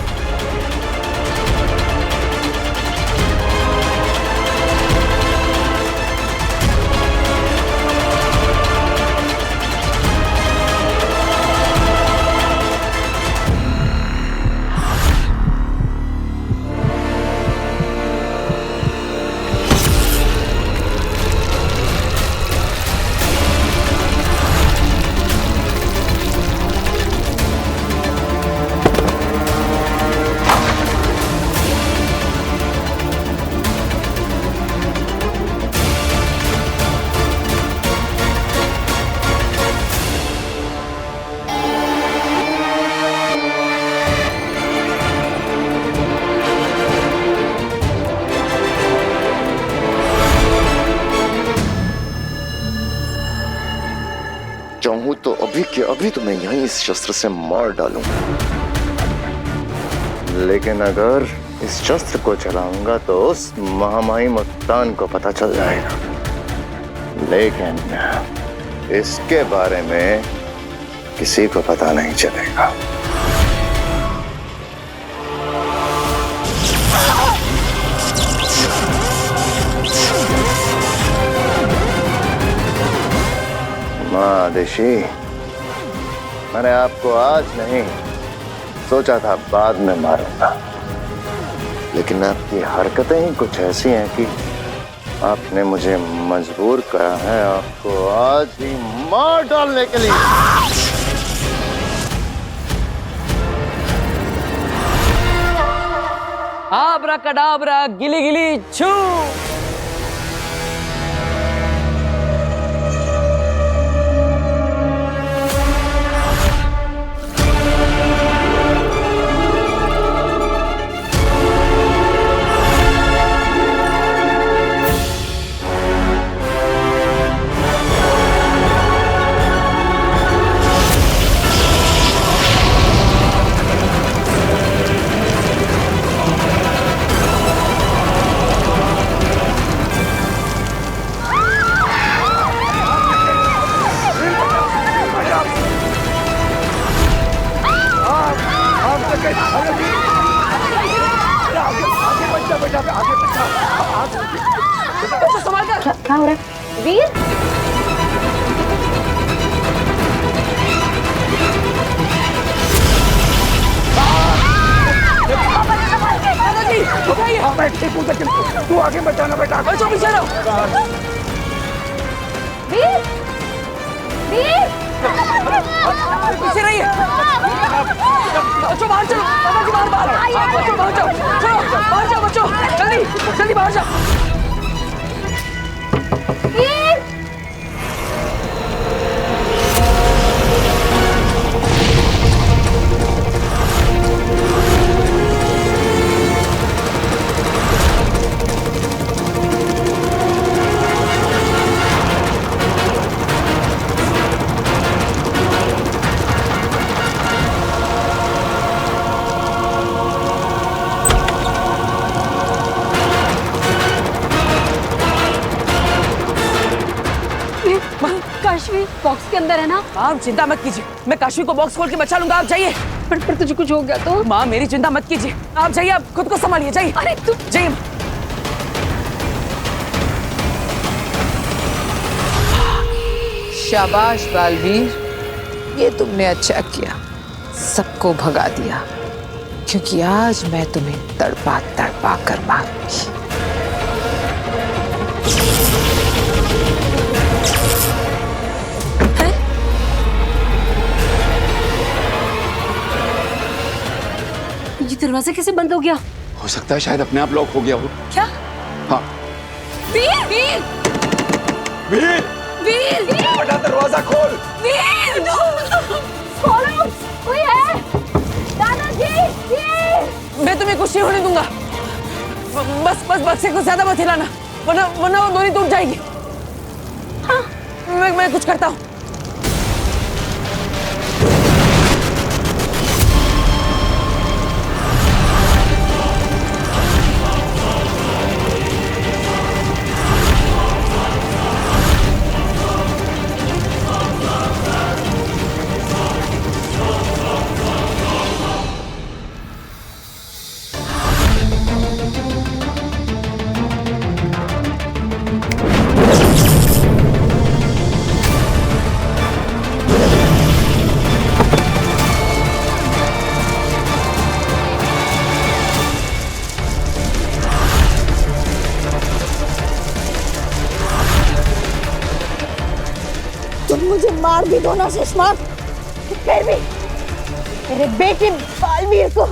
चाहूं तो अभी के अभी तुम्हें यहीं इस शस्त्र से मार डालूं, लेकिन अगर इस शस्त्र को चलाऊंगा तो उस महामाई मुल्तान को पता चल जाएगा। लेकिन इसके बारे में किसी को पता नहीं चलेगा। माँ आदेशी, मैंने आपको आज नहीं सोचा था बाद में मारूंगा, लेकिन आपकी हरकतें ही कुछ ऐसी हैं कि आपने मुझे मजबूर करा है आपको आज ही मार डालने के लिए। आब्राकडाब्रा गिली गिली छू। क्या हो रहा है वीर? तू आगे बचाना बेटा। बचो पीछे रहो। वीर, वीर, पीछे रहिए। बच्चों बाहर चलो। बाहर बाहर। बच्चों बाहर जाओ। चलो बाहर जाओ बच्चों। जल्दी जल्दी बाहर जाओ। वीर, काशवी बॉक्स के अंदर है ना? आप चिंता मत कीजिए, मैं काशवी को बॉक्स खोल के बचा लूंगा। आप जाइए। पर तुझे कुछ हो गया तो? माँ मेरी चिंता मत कीजिए, आप जाइए, आप खुद को संभालिए। जाइए। अरे तू जाइए। शाबाश बालवीर, ये तुमने अच्छा किया, सबको भगा दिया, क्योंकि आज मैं तुम्हें तड़पा तड़पा कर मारूंगी। ये दरवाजा कैसे बंद हो गया? हो सकता है शायद अपने आप लॉक हो गया हो। क्या? हाँ। वीर, वीर, वीर, वीर, वीर, बेटा दरवाजा खोल। वीर, खोलो, कोई है? दादाजी, वीर। मैं तुम्हें कुछ नहीं होने दूंगा। बस बस बक्से को ज्यादा मत हिलाना, वरना वो डोरी टूट जाएगी। हाँ, मैं कुछ करता हूँ। मुझे मार भी दो ना सुषमा, फिर भी मेरे बेटे बालवीर को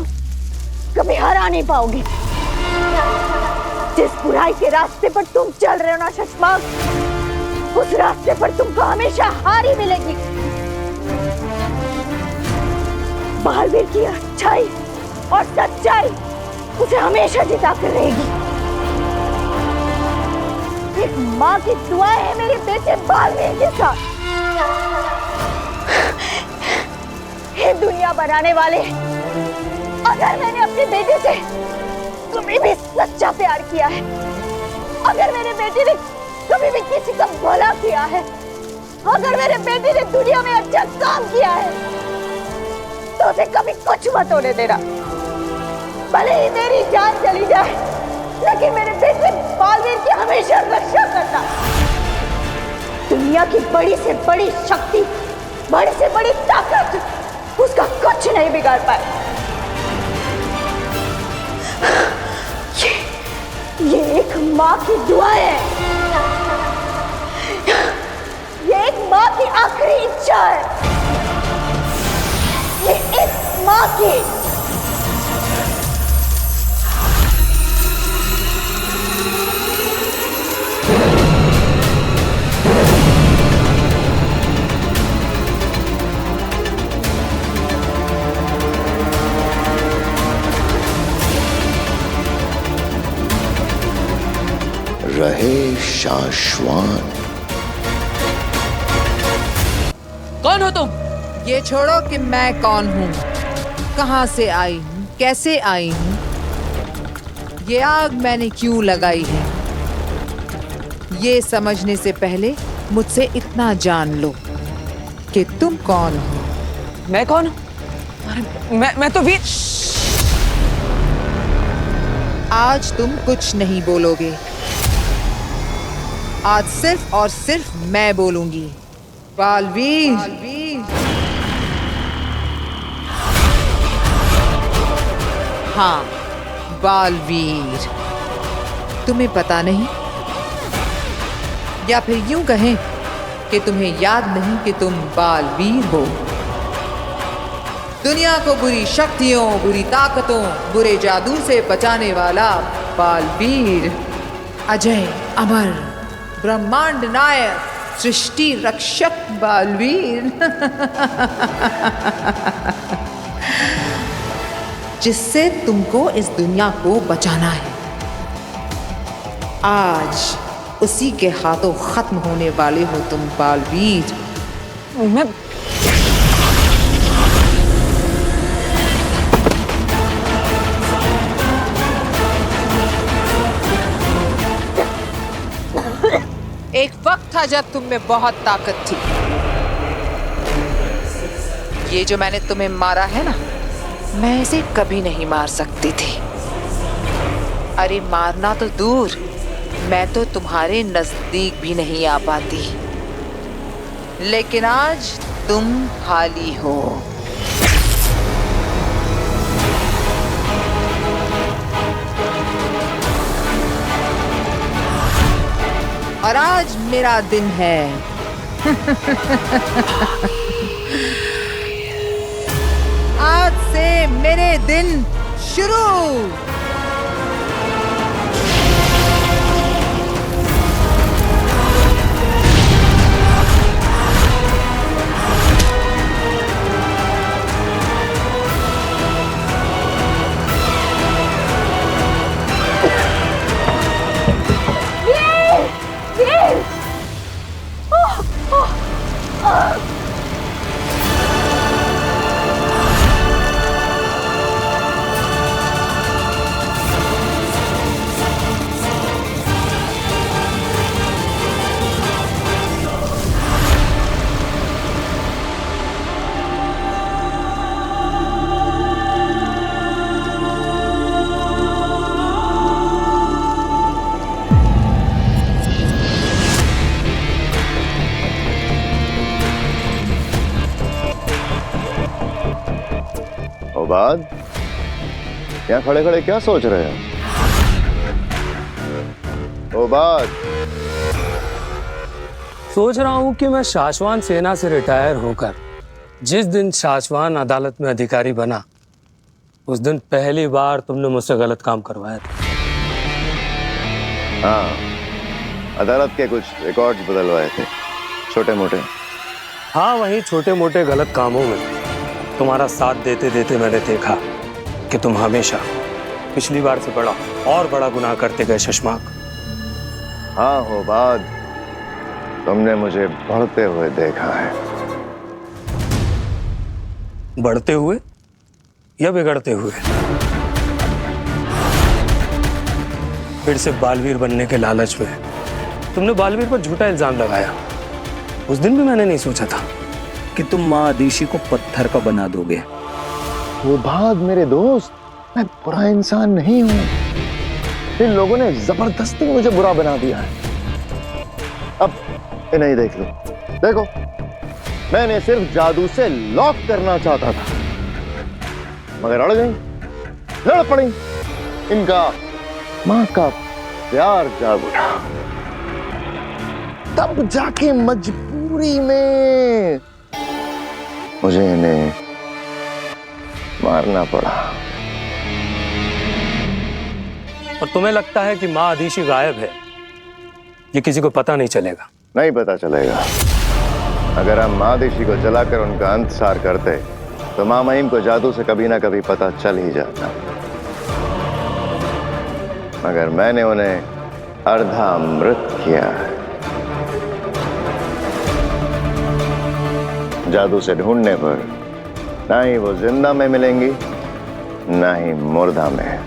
कभी हरा नहीं पाओगे। जिस बुराई के रास्ते पर तुम चल रहे हो ना सुषमा, उस रास्ते पर तुमको हमेशा हार ही मिलेगी। बालवीर की अच्छाई और सच्चाई उसे हमेशा जिता कर रहेगी। एक माँ की दुआ है मेरे बेटे बालवीर के साथ। ये दुनिया बनाने वाले, अगर मैंने अपने बेटे से कभी भी सच्चा प्यार किया है, अगर मेरे बेटे ने कभी भी किसी का भला किया है, अगर मेरे बेटे ने दुनिया में अच्छा काम किया है, तो उसे कभी कुछ मत होने देना। भले ही मेरी जान चली जाए, लेकिन मेरे बेटे बालवीर की हमेशा रक्षा करना। दुनिया की बड़ी से बड़ी शक्ति, बड़ी से बड़ी ताकत उसका कुछ नहीं बिगाड़ पाए। ये एक माँ की दुआ है, ये एक माँ की आखिरी इच्छा है, ये एक माँ की। रहे शाश्वान। कौन हो तुम? ये छोड़ो कि मैं कौन हूँ, कहाँ से आई हूँ, कैसे आई हूँ, ये आग मैंने क्यों लगाई है, ये समझने से पहले मुझसे इतना जान लो कि तुम कौन हो। मैं कौन हूँ? मैं तो वीर। आज तुम कुछ नहीं बोलोगे, आज सिर्फ और सिर्फ मैं बोलूंगी। बालवीर, हाँ बालवीर। तुम्हें पता नहीं, या फिर यूं कहें कि तुम्हें याद नहीं कि तुम बालवीर हो। दुनिया को बुरी शक्तियों, बुरी ताकतों, बुरे जादू से बचाने वाला बालवीर, अजय अमर ब्रह्मांड नायक, सृष्टि रक्षक बालवीर। जिससे तुमको इस दुनिया को बचाना है। आज उसी के हाथों खत्म होने वाले हो तुम बालवीर। मैं एक वक्त था जब तुम में बहुत ताकत थी। ये जो मैंने तुम्हें मारा है ना, मैं इसे कभी नहीं मार सकती थी। अरे मारना तो दूर, मैं तो तुम्हारे नजदीक भी नहीं आ पाती। लेकिन आज तुम खाली हो। और आज मेरा दिन है। आज से मेरे दिन शुरू। बाद यहाँ खड़े खड़े क्या सोच रहे हो? ओ बात, सोच रहा हूँ कि मैं शाश्वान सेना से रिटायर होकर जिस दिन शाश्वान अदालत में अधिकारी बना उस दिन पहली बार तुमने मुझसे गलत काम करवाया था। हाँ, अदालत के कुछ रिकॉर्ड्स बदलवाए थे, छोटे मोटे। हाँ, वही छोटे मोटे गलत कामों में तुम्हारा साथ देते देते मैंने देखा कि तुम हमेशा पिछली बार से बड़ा और बड़ा गुनाह करते गए शशमाक। हाँ हो बाद, तुमने मुझे बढ़ते हुए देखा है। बढ़ते हुए या बिगड़ते हुए? फिर से बालवीर बनने के लालच में तुमने बालवीर पर झूठा इल्जाम लगाया। उस दिन भी मैंने नहीं सोचा था कि तुम माँ आदिशी को पत्थर का बना दोगे। वो बाद मेरे दोस्त, मैं बुरा इंसान नहीं हूं। इन लोगों ने जबरदस्ती मुझे बुरा बना दिया है। अब इन्हें देख लो, देखो, मैंने सिर्फ जादू से लॉक करना चाहता था, मगर अड़ गई, लड़ पड़ी। इनका मां का प्यार जाग उठा, तब जाके मजबूरी में मुझे इन्हें मारना पड़ा। और तुम्हें लगता है कि माँ आदिशी गायब है, ये किसी को पता नहीं चलेगा? नहीं पता चलेगा। अगर हम माँ आदिशी को जलाकर उनका अंतसार करते तो माँ महिम को जादू से कभी ना कभी पता चल ही जाता। मगर मैंने उन्हें अर्धा मृत किया है। जादू से ढूंढने पर ना ही वो जिंदा में मिलेंगी, ना ही मुर्दा में,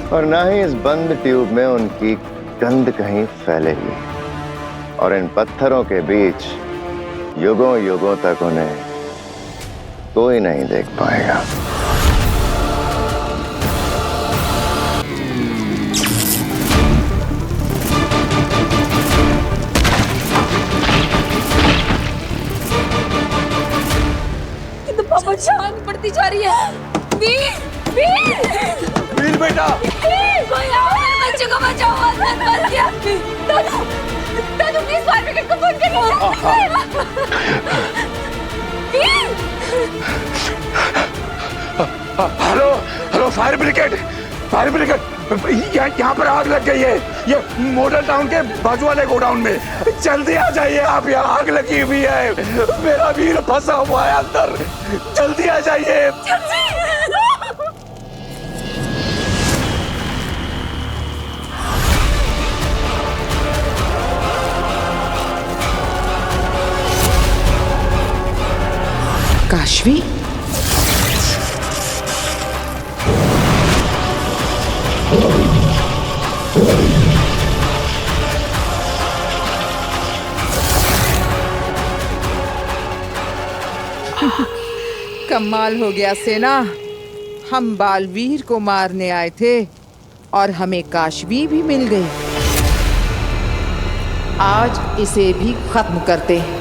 और ना ही इस बंद ट्यूब में उनकी गंध कहीं फैलेगी। और इन पत्थरों के बीच युगों युगों तक उन्हें कोई नहीं देख पाएगा। जान पड़ती जा रही है। वीर, वीर, वीर बेटा, कोई आओ, मेरे बच्चे को बचाओ, आसमान फंस गया। दादू, दादू प्लीज फायर ब्रिगेड को फोन करिए। Veer, hello hello, fire brigade, fire brigade, यहाँ पर आग लग गई है, ये मॉडल टाउन के बाजू वाले गोडाउन में। जल्दी आ जाइए आप, यहाँ आग लगी हुई है, मेरा वीर फंसा हुआ है अंदर, जल्दी आ जाइए। काशवी, कमाल हो गया सेना। हम बालवीर को मारने आए थे और हमें काशवी भी मिल गई। आज इसे भी खत्म करते हैं।